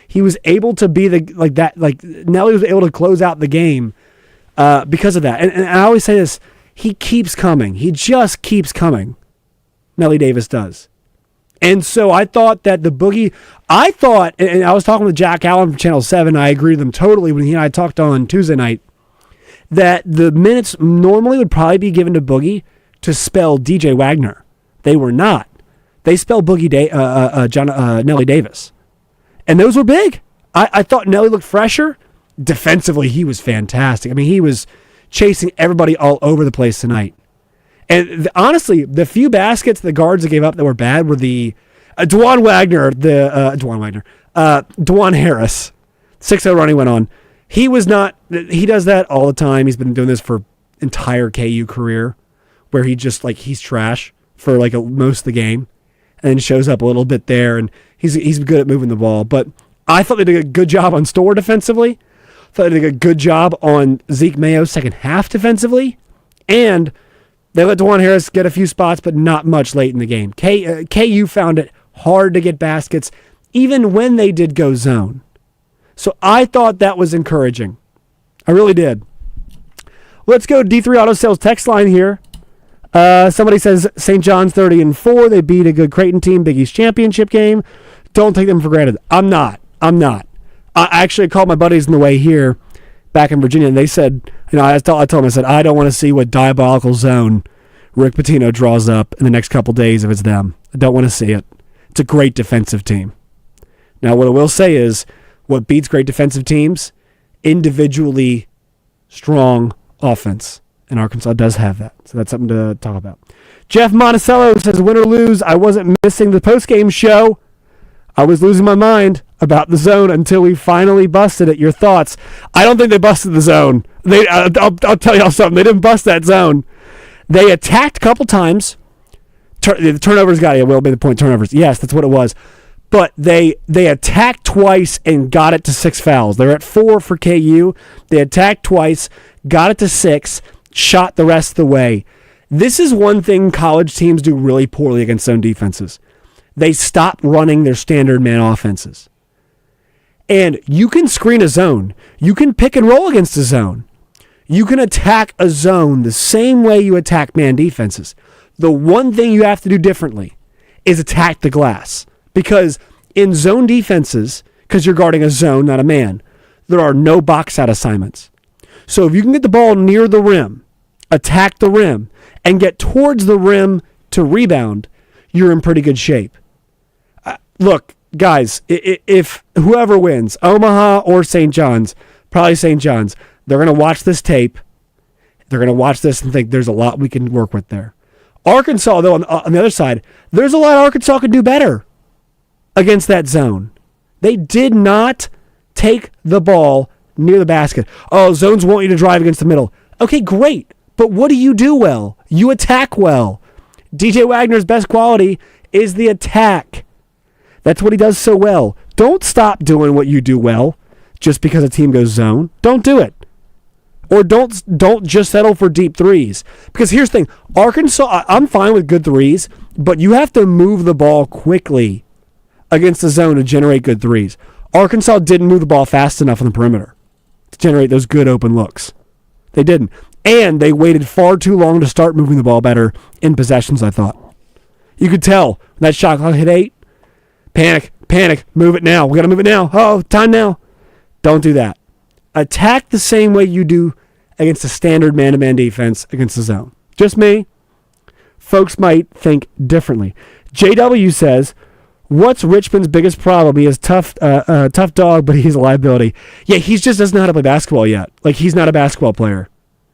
S16: He was able to be Nelly was able to close out the game because of that. And I always say this, he keeps coming. He just keeps coming. Nelly Davis does. And so I thought that and I was talking with Jack Allen from Channel 7, I agree with him totally when he and I talked on Tuesday night, that the minutes normally would probably be given to Boogie to spell DJ Wagner. They were not. They spelled Nelly Davis. And those were big. I thought Nelly looked fresher. Defensively, he was fantastic. I mean, he was chasing everybody all over the place tonight. And honestly, the few baskets the guards that gave up that were bad were the Dewan Harris. 6-0 run he went on. He does that all the time. He's been doing this for entire KU career where he's trash for most of the game. And shows up a little bit there, and he's good at moving the ball. But I thought they did a good job on Storr defensively. Thought they did a good job on Zeke Mayo's second half defensively. And they let DeJuan Harris get a few spots, but not much late in the game. KU found it hard to get baskets, even when they did go zone. So I thought that was encouraging. I really did. Let's go to D3 Auto Sales text line here. Somebody says St. John's 30-4. They beat a good Creighton team, Big East championship game. Don't take them for granted. I'm not. I actually called my buddies on the way here back in Virginia, and they said, I told them, I said, I don't want to see what diabolical zone Rick Pitino draws up in the next couple days if it's them. I don't want to see it. It's a great defensive team. Now, what I will say is what beats great defensive teams? Individually strong offense. And Arkansas does have that. So that's something to talk about. Jeff Monticello says, win or lose, I wasn't missing the postgame show. I was losing my mind about the zone until we finally busted it. Your thoughts? I don't think they busted the zone. I'll tell y'all something. They didn't bust that zone. They attacked a couple times. The turnovers got you. Will be the point. Turnovers. Yes, that's what it was. But they attacked twice and got it to 6 fouls. They're at 4 for KU. They attacked twice, got it to 6, shot the rest of the way. This is one thing college teams do really poorly against zone defenses. They stop running their standard man offenses. And you can screen a zone. You can pick and roll against a zone. You can attack a zone the same way you attack man defenses. The one thing you have to do differently is attack the glass. Because in zone defenses, because you're guarding a zone, not a man, there are no box out assignments. So if you can get the ball near the rim, attack the rim, and get towards the rim to rebound, you're in pretty good shape. Look, guys, if whoever wins, Omaha or St. John's, probably St. John's, they're going to watch this tape. They're going to watch this and think there's a lot we can work with there. Arkansas, though, on the other side, there's a lot Arkansas could do better against that zone. They did not take the ball near the basket. Oh, zones want you to drive against the middle. Okay, great. But what do you do well? You attack well. DJ Wagner's best quality is the attack. That's what he does so well. Don't stop doing what you do well just because a team goes zone. Don't do it. Or don't just settle for deep threes. Because here's the thing. Arkansas, I'm fine with good threes, but you have to move the ball quickly against the zone to generate good threes. Arkansas didn't move the ball fast enough on the perimeter to generate those good open looks. They didn't. And they waited far too long to start moving the ball better in possessions, I thought. You could tell when that shot clock hit 8. Panic, move it now. We got to move it now. Oh, time now. Don't do that. Attack the same way you do against a standard man-to-man defense against the zone. Just me. Folks might think differently. JW says, what's Richmond's biggest problem? He is tough dog, but he's a liability. Yeah, he just doesn't know how to play basketball yet. Like, he's not a basketball player.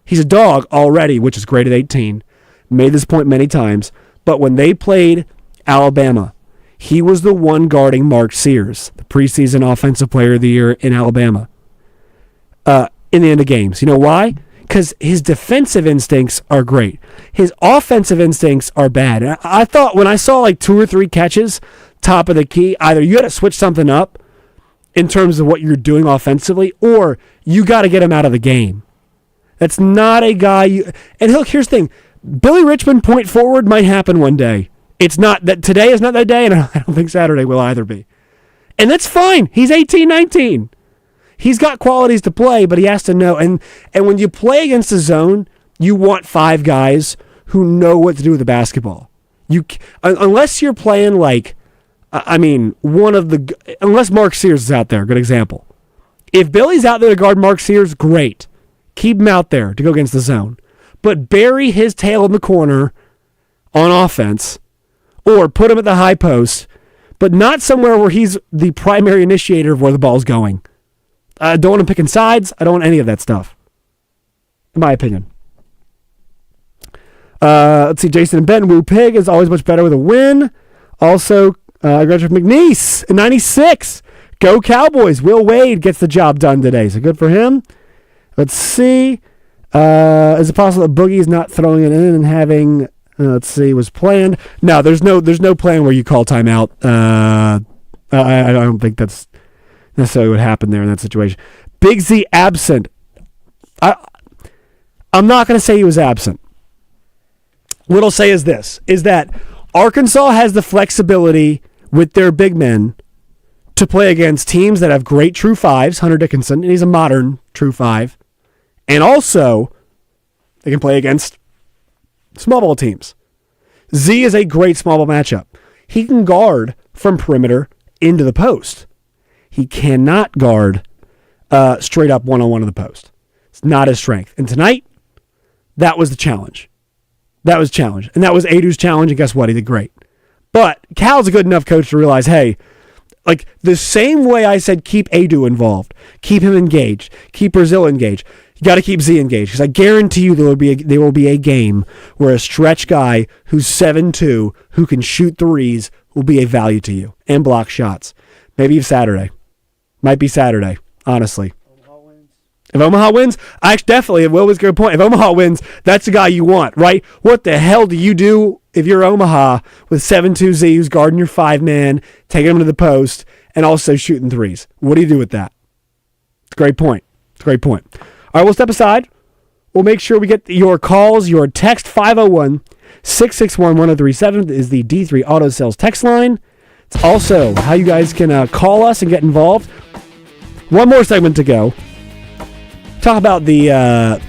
S16: He's a dog already, which is great at 18. Made this point many times. But when they played Alabama, he was the one guarding Mark Sears, the preseason Offensive Player of the Year in Alabama, in the end of games. You know why? Because his defensive instincts are great. His offensive instincts are bad. And I thought when I saw like 2 or 3 catches, top of the key, either you got to switch something up in terms of what you're doing offensively, or you got to get him out of the game. That's not a guy you... And here's the thing. Billy Richmond point forward might happen one day. It's not that today is not that day, and I don't think Saturday will either be. And that's fine. He's 18, 19. He's got qualities to play, but he has to know. And when you play against the zone, you want 5 guys who know what to do with the basketball. Unless you're playing like, unless Mark Sears is out there, good example. If Billy's out there to guard Mark Sears, great. Keep him out there to go against the zone. But bury his tail in the corner on offense, or put him at the high post, but not somewhere where he's the primary initiator of where the ball's going. I don't want him picking sides. I don't want any of that stuff, in my opinion. Let's see. Jason and Ben. Woo Pig is always much better with a win. Also, I graduated from McNeese in 96. Go Cowboys. Will Wade gets the job done today, so good for him. Let's see. Is it possible that Boogie is not throwing it in and having... was planned. No, there's no plan where you call timeout. I don't think that's necessarily what happened there in that situation. Big Z absent. I'm not going to say he was absent. What I'll say is this, is that Arkansas has the flexibility with their big men to play against teams that have great true fives, Hunter Dickinson, and he's a modern true five, and also they can play against small ball teams. Z is a great small ball matchup. He can guard from perimeter into the post. He cannot guard straight up one-on-one in the post. It's not his strength. And tonight, that was the challenge. That was challenge. And that was Adu's challenge, and guess what? He did great. But Cal's a good enough coach to realize, hey, like the same way I said keep Adu involved, keep him engaged, keep Brazil engaged, you got to keep Z engaged, because I guarantee you there will be a game where a stretch guy who's 7'2", who can shoot threes, will be a value to you and block shots. Maybe Saturday. Might be Saturday, honestly. If Omaha wins, definitely, Will was a good point. If Omaha wins, that's the guy you want, right? What the hell do you do if you're Omaha with 7'2" Z who's guarding your 5-man, taking him to the post, and also shooting threes? What do you do with that? It's a great point. All right, we'll step aside. We'll make sure we get your calls, your text. 501-661-1037 is the D3 Auto Sales text line. It's also how you guys can call us and get involved. One more segment to go. Talk about the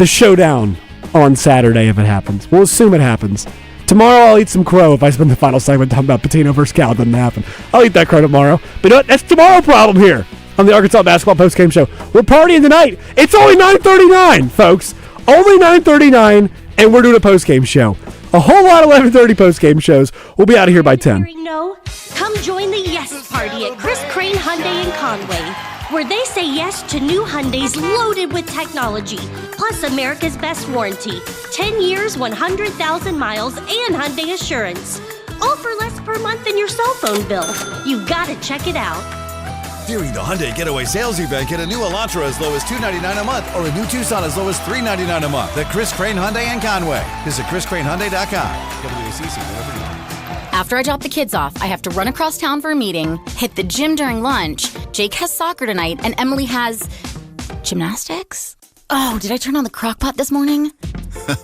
S16: showdown on Saturday if it happens. We'll assume it happens. Tomorrow I'll eat some crow if I spend the final segment talking about Patino versus Cal. It doesn't happen. I'll eat that crow tomorrow. But you know what? That's tomorrow's problem here on the Arkansas Basketball Postgame Show. We're partying tonight. It's only 9:39, folks. Only 9:39, and we're doing a postgame show. A whole lot of 11:30 postgame shows. We'll be out of here by 10.
S12: No? Come join the Yes Party at Chris Crane Hyundai in Conway, where they say yes to new Hyundais loaded with technology, plus America's best warranty, 10 years, 100,000 miles, and Hyundai Assurance. All for less per month than your cell phone bill. You've got to check it out.
S13: During the Hyundai Getaway Sales Event, get a new Elantra as low as $299 a month or a new Tucson as low as $399 a month. The Chris Crane Hyundai in Conway. Visit ChrisCraneHyundai.com. WACC,
S7: After I drop the kids off, I have to run across town for a meeting, hit the gym during lunch. Jake has soccer tonight, and Emily has gymnastics? Oh, did I turn on the crock pot this morning?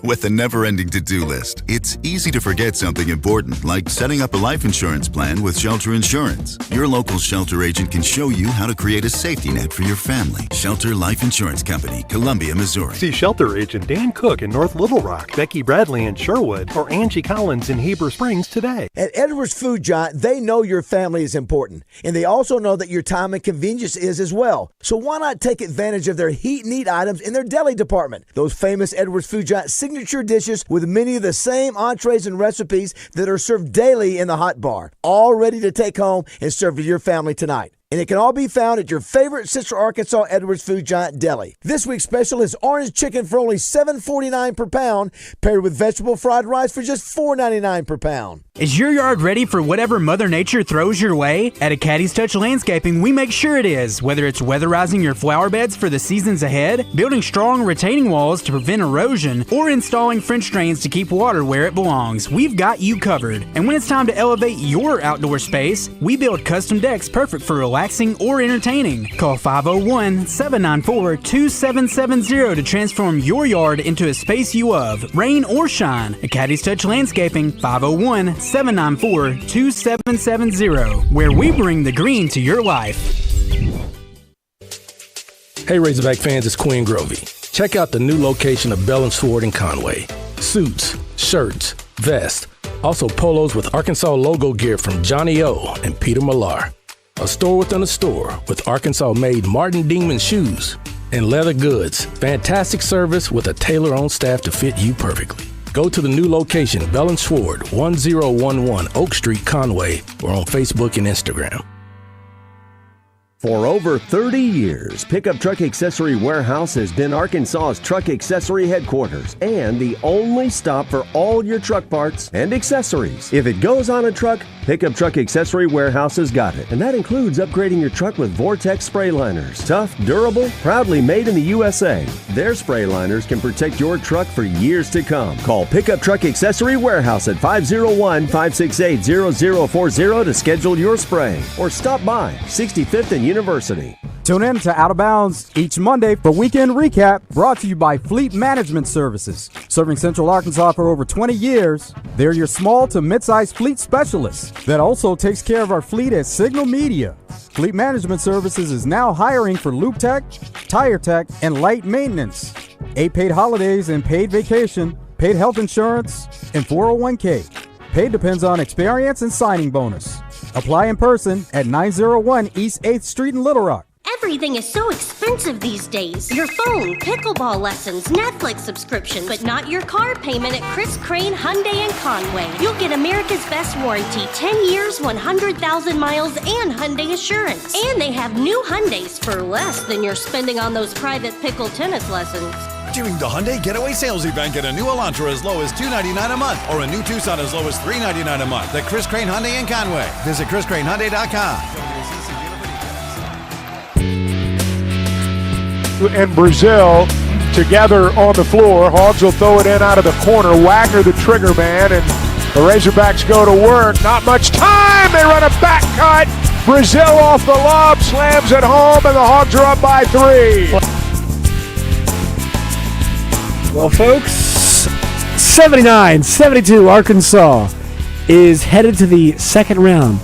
S8: With a never-ending to-do list, it's easy to forget something important, like setting up a life insurance plan with Shelter Insurance. Your local Shelter agent can show you how to create a safety net for your family. Shelter Life Insurance Company, Columbia, Missouri.
S9: See Shelter agent Dan Cook in North Little Rock, Becky Bradley in Sherwood, or Angie Collins in Heber Springs today.
S23: At Edwards Food Giant, they know your family is important, and they also know that your time and convenience is as well. So why not take advantage of their heat and eat items in their deli department? Those famous Edwards Food Giant signature dishes with many of the same entrees and recipes that are served daily in the hot bar, all ready to take home and serve to your family tonight. And it can all be found at your favorite Central Arkansas Edwards Food Giant deli. This week's special is orange chicken for only $7.49 per pound, paired with vegetable fried rice for just $4.99 per pound.
S4: Is your yard ready for whatever Mother Nature throws your way? At A Caddy's Touch Landscaping, we make sure it is. Whether it's weatherizing your flower beds for the seasons ahead, building strong retaining walls to prevent erosion, or installing French drains to keep water where it belongs, we've got you covered. And when it's time to elevate your outdoor space, we build custom decks perfect for relaxing or entertaining. Call 501-794-2770 to transform your yard into a space you love, rain or shine. A Caddy's Touch Landscaping, 501-794-2770, where we bring the green to your life.
S10: Hey Razorback fans, it's Quinn Grovey. Check out the new location of Bell & Sword in Conway. Suits, shirts, vests, also polos with Arkansas logo gear from Johnny O and Peter Millar. A store within a store with Arkansas-made Martin Dingman shoes and leather goods. Fantastic service with a tailor-on staff to fit you perfectly. Go to the new location, Bell & Sword, 1011 Oak Street, Conway, or on Facebook and Instagram.
S25: For over 30 years, Pickup Truck Accessory Warehouse has been Arkansas's truck accessory headquarters and the only stop for all your truck parts and accessories. If it goes on a truck, Pickup Truck Accessory Warehouse has got it. And that includes upgrading your truck with Vortex spray liners. Tough, durable, proudly made in the USA. Their spray liners can protect your truck for years to come. Call Pickup Truck Accessory Warehouse at 501-568-0040 to schedule your spray. Or stop by 65th and University.
S22: Tune in to Out of Bounds each Monday for Weekend Recap, brought to you by Fleet Management Services. Serving Central Arkansas for over 20 years, they're your small to mid-sized fleet specialists that also takes care of our fleet at Signal Media. Fleet Management Services is now hiring for Loop Tech, Tire Tech, and Light Maintenance. 8 paid holidays and paid vacation, paid health insurance, and 401k. Paid depends on experience and signing bonus. Apply in person at 901 East 8th Street in Little Rock.
S12: Everything is so expensive these days. Your phone, pickleball lessons, Netflix subscription, but not your car payment at Chris Crane Hyundai in Conway. You'll get America's best warranty, 10 years, 100,000 miles, and Hyundai Assurance. And they have new Hyundais for less than you're spending on those private pickle tennis lessons.
S13: During the Hyundai Getaway Sales Event, get a new Elantra as low as $299 a month or a new Tucson as low as $399 a month at Chris Crane Hyundai in Conway. Visit ChrisCraneHyundai.com.
S1: And Brazil together on the floor. Hogs will throw it in out of the corner. Wagner, the trigger man, and the Razorbacks go to work. Not much time. They run a back cut. Brazil off the lob, slams it home, and the Hogs are up by 3.
S16: Well, folks, 79-72, Arkansas is headed to the second round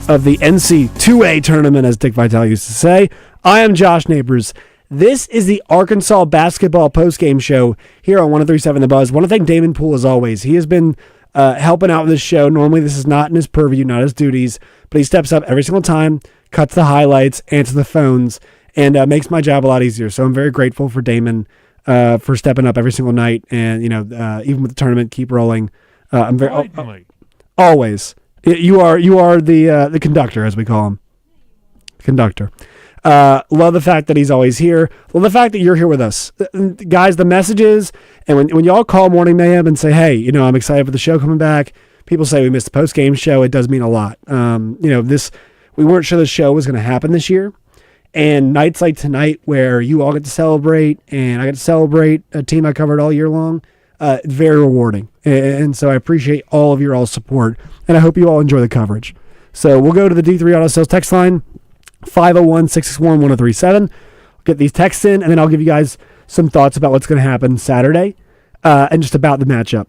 S16: of the NCAA Tournament, as Dick Vitale used to say. I am Josh Neighbors. This is the Arkansas basketball postgame show here on 103.7 The Buzz. I want to thank Damon Poole as always. He has been helping out with this show. Normally this is not in his purview, not his duties, but he steps up every single time, cuts the highlights, answers the phones, and makes my job a lot easier. So I'm very grateful for Damon for stepping up every single night, and even with the tournament, keep rolling. I'm very always. You are the conductor, as we call him, conductor. Love the fact that he's always here. Love the fact that you're here with us, guys. The messages, and when y'all call Morning Mayhem and say, "Hey, I'm excited for the show coming back," people say we missed the post game show. It does mean a lot. We weren't sure the show was going to happen this year. And nights like tonight where you all get to celebrate and I get to celebrate a team I covered all year long, very rewarding. And so I appreciate all of your all support, and I hope you all enjoy the coverage. So we'll go to the D3 Auto Sales text line, 501-661-1037. Get these texts in, and then I'll give you guys some thoughts about what's going to happen Saturday and just about the matchup.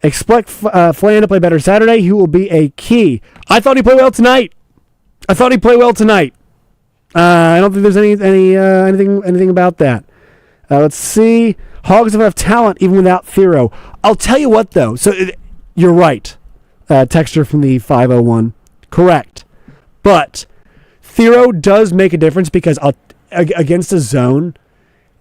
S16: Expect Flan to play better Saturday. He will be a key. I thought he played well tonight. I don't think there's anything about that. Let's see. Hogs have enough talent even without Thero. I'll tell you what, though. So you're right. Texture from the 501. Correct. But Thero does make a difference because against a zone,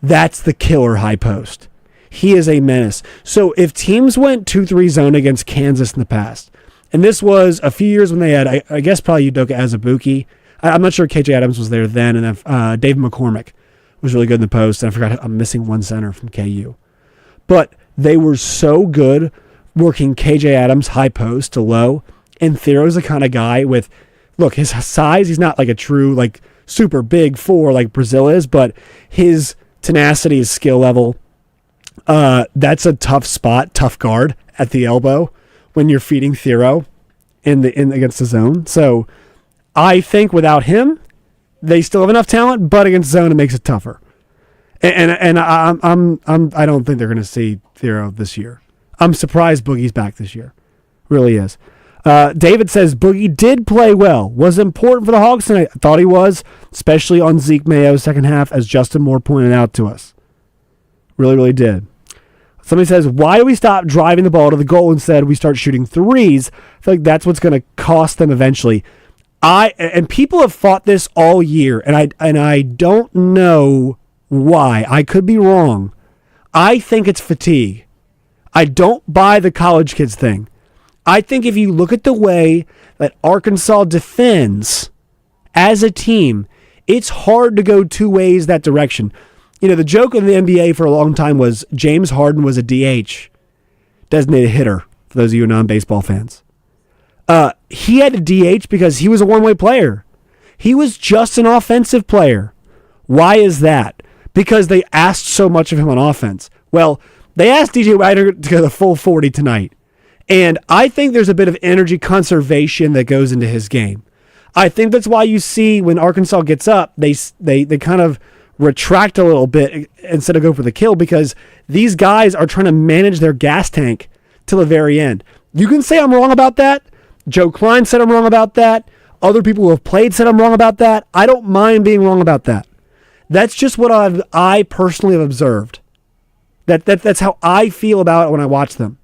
S16: that's the killer high post. He is a menace. So if teams went 2-3 zone against Kansas in the past, and this was a few years when they had, I guess, probably Udoka Azubuike. I'm not sure KJ Adams was there then, and then Dave McCormick was really good in the post, and I forgot I'm missing one center from KU. But they were so good working KJ Adams high post to low, and Thero's the kind of guy with, look, his size, he's not like a true, like, super big 4 like Brazil is, but his tenacity, his skill level, that's a tough spot, tough guard at the elbow when you're feeding Thero in against the zone. So I think without him, they still have enough talent, but against zone it makes it tougher. And I don't think they're going to see Thero this year. I'm surprised Boogie's back this year, really is. David says Boogie did play well. Was important for the Hogs tonight. I thought he was, especially on Zeke Mayo's second half, as Justin Moore pointed out to us. Really, really did. Somebody says, why do we stop driving the ball to the goal instead we start shooting threes? I feel like that's what's going to cost them eventually. And people have fought this all year, and I don't know why. I could be wrong. I think it's fatigue. I don't buy the college kids thing. I think if you look at the way that Arkansas defends as a team, it's hard to go two ways that direction. You know, the joke in the NBA for a long time was James Harden was a DH, designated hitter, for those of you non-baseball fans. He had a DH because he was a one-way player. He was just an offensive player. Why is that? Because they asked so much of him on offense. Well, they asked DJ Wagner to go the full 40 tonight. And I think there's a bit of energy conservation that goes into his game. I think that's why you see when Arkansas gets up, they kind of retract a little bit instead of go for the kill because these guys are trying to manage their gas tank till the very end. You can say I'm wrong about that. Joe Klein said I'm wrong about that. Other people who have played said I'm wrong about that. I don't mind being wrong about that. That's just what I personally have observed. That's how I feel about it when I watch them.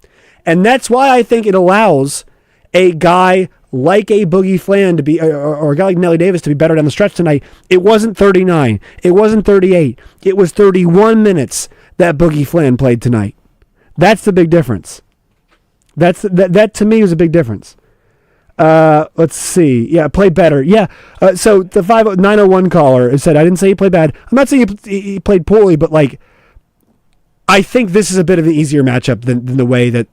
S16: And that's why I think it allows a guy like a Boogie Flan to be, or a guy like Nelly Davis to be better down the stretch tonight. It wasn't 39. It wasn't 38. It was 31 minutes that Boogie Flan played tonight. That's the big difference. That to me was a big difference. Let's see. Yeah, play better. Yeah. So the 901 caller said, I didn't say he played bad. I'm not saying he played poorly, but like, I think this is a bit of an easier matchup than the way that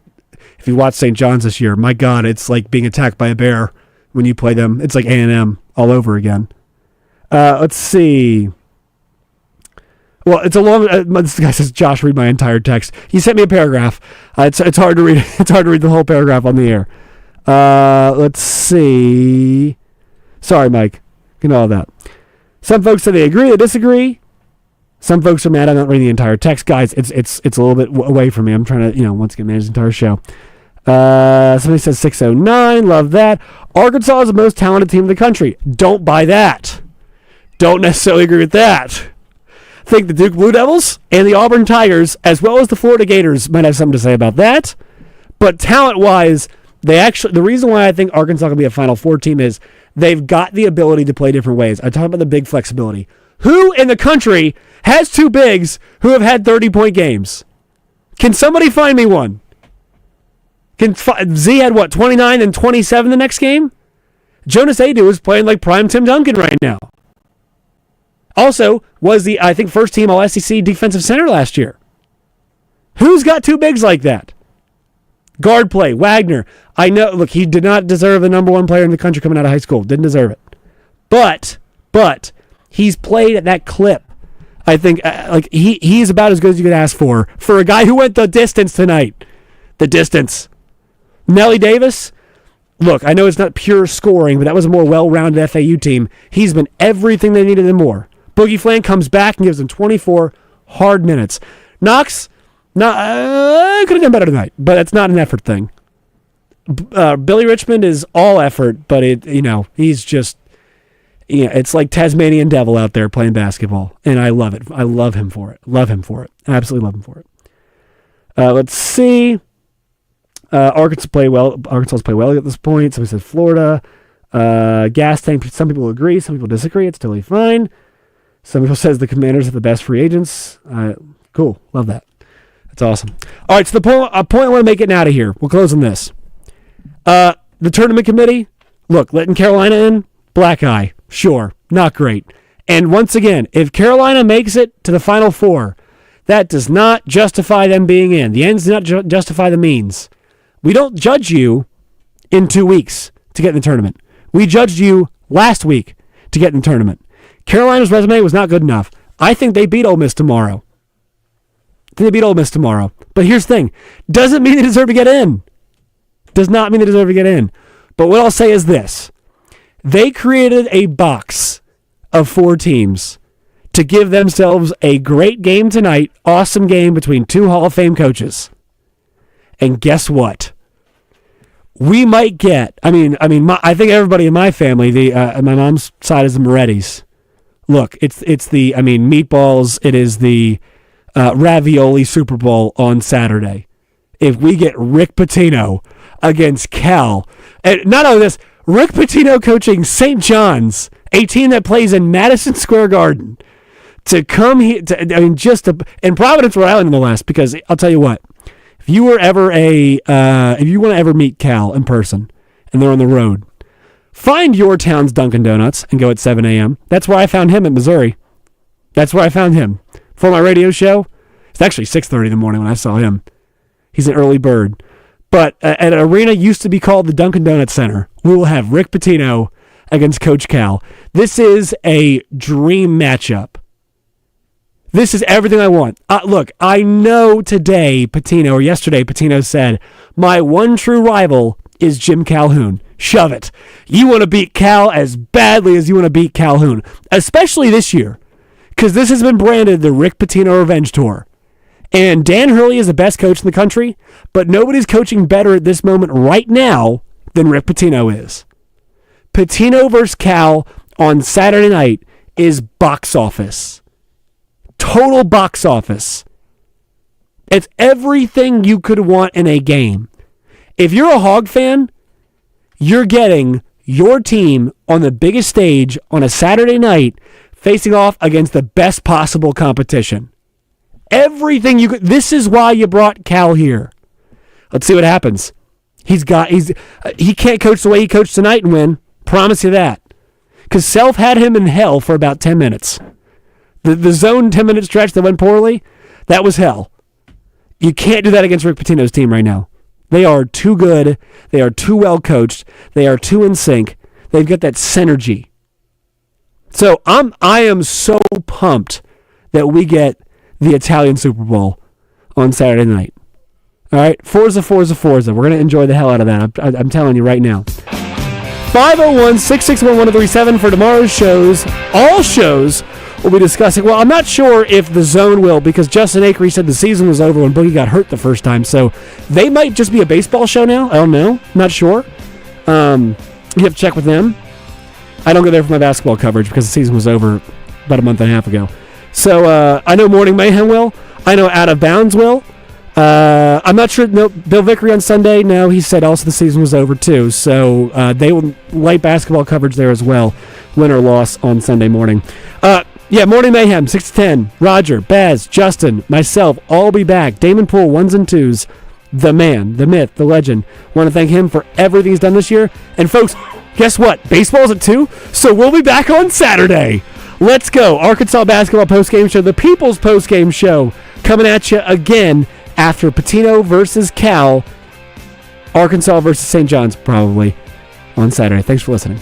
S16: if you watch St. John's this year, my God, it's like being attacked by a bear when you play them. It's like A&M all over again. Let's see. Well, it's a long. This guy says, "Josh, read my entire text." He sent me a paragraph. It's hard to read. It's hard to read the whole paragraph on the air. Let's see. Sorry, Mike. You know all that. Some folks say they agree, they disagree. Some folks are mad I'm not reading the entire text. Guys, it's a little bit away from me. I'm trying to, once again, manage the entire show. Somebody says 609. Love that. Arkansas is the most talented team in the country. Don't buy that. Don't necessarily agree with that. I think the Duke Blue Devils and the Auburn Tigers, as well as the Florida Gators, might have something to say about that. But talent-wise, the reason why I think Arkansas can be a Final Four team is they've got the ability to play different ways. I talk about the big flexibility. Who in the country has two bigs who have had 30-point games? Can somebody find me one? Z had, 29 and 27 the next game? Jonas Adu is playing like prime Tim Duncan right now. Also, was the, I think, first-team All-SEC defensive center last year. Who's got two bigs like that? Guard play, Wagner. I know, look, he did not deserve the number one player in the country coming out of high school. Didn't deserve it. But, he's played at that clip I think he's about as good as you could ask for a guy who went the distance tonight. The distance. Nelly Davis, look, I know it's not pure scoring, but that was a more well-rounded FAU team. He's been everything they needed and more. Boogie Flan comes back and gives them 24 hard minutes. Knox, could have done better tonight, but it's not an effort thing. Billy Richmond is all effort, but he's just, it's like Tasmanian devil out there playing basketball, and I love it. I love him for it. I absolutely love him for it. Let's see. Arkansas play well at this point. Somebody said Florida. Gas tank. Some people agree. Some people disagree. It's totally fine. Some people says the Commanders are the best free agents. Cool. Love that. That's awesome. All right. So the point I want to make it out of here. We'll close on this. The tournament committee. Look, letting Carolina in. Black eye. Sure. Not great. And once again, if Carolina makes it to the Final Four, that does not justify them being in. The ends do not justify the means. We don't judge you in 2 weeks to get in the tournament. We judged you last week to get in the tournament. Carolina's resume was not good enough. I think they beat Ole Miss tomorrow. But here's the thing. Doesn't mean they deserve to get in. Does not mean they deserve to get in. But what I'll say is this. They created a box of 4 teams to give themselves a great game tonight, awesome game between 2 Hall of Fame coaches. And guess what? We might get. I think everybody in my family, my mom's side is the Moretti's. Look, it's the meatballs. It is the ravioli Super Bowl on Saturday. If we get Rick Pitino against Cal, and not only this, Rick Pitino coaching St. John's, a team that plays in Madison Square Garden, to come here. In Providence, Rhode Island, nonetheless. Because I'll tell you what. If you want to ever meet Cal in person and they're on the road, find your town's Dunkin' Donuts and go at 7 a.m. That's where I found him in Missouri. That's where I found him. For my radio show, it's actually 6:30 in the morning when I saw him. He's an early bird. But an arena used to be called the Dunkin' Donuts Center. We will have Rick Pitino against Coach Cal. This is a dream matchup. This is everything I want. Look, I know yesterday Pitino said, my one true rival is Jim Calhoun. Shove it. You want to beat Cal as badly as you want to beat Calhoun, especially this year, because this has been branded the Rick Pitino Revenge Tour. And Dan Hurley is the best coach in the country, but nobody's coaching better at this moment right now than Rick Pitino is. Pitino versus Cal on Saturday night is box office. Total box office. It's everything you could want in a game. If you're a Hog fan, you're getting your team on the biggest stage on a Saturday night facing off against the best possible competition. Everything you could. This is why you brought Cal here. Let's see what happens. He can't coach the way he coached tonight and win. Promise you that. Because Self had him in hell for about 10 minutes. The zone 10-minute stretch that went poorly, that was hell. You can't do that against Rick Pitino's team right now. They are too good. They are too well coached. They are too in sync. They've got that synergy. So I am so pumped that we get the Italian Super Bowl on Saturday night. All right, Forza. We're going to enjoy the hell out of that. I'm telling you right now. 501-661-1037 for tomorrow's shows. All shows we'll be discussing. Well, I'm not sure if the Zone will, because Justin Acree said the season was over when Boogie got hurt the first time. So they might just be a baseball show now. I don't know. Not sure. You have to check with them. I don't go there for my basketball coverage because the season was over about a month and a half ago. So I know Morning Mayhem will. I know Out of Bounds will. I'm not sure. No, Bill Vickery on Sunday. No, he said also the season was over too. So they will light basketball coverage there as well, win or loss on Sunday morning. Morning Mayhem, 6 to 10. Roger, Baz, Justin, myself, all be back. Damon Poole, 1s and 2s. The man, the myth, the legend. Want to thank him for everything he's done this year. And folks, guess what? Baseball's at 2, so we'll be back on Saturday. Let's go. Arkansas basketball postgame show, the People's postgame show, coming at you again after Pitino versus Cal, Arkansas versus St. John's probably on Saturday. Thanks for listening.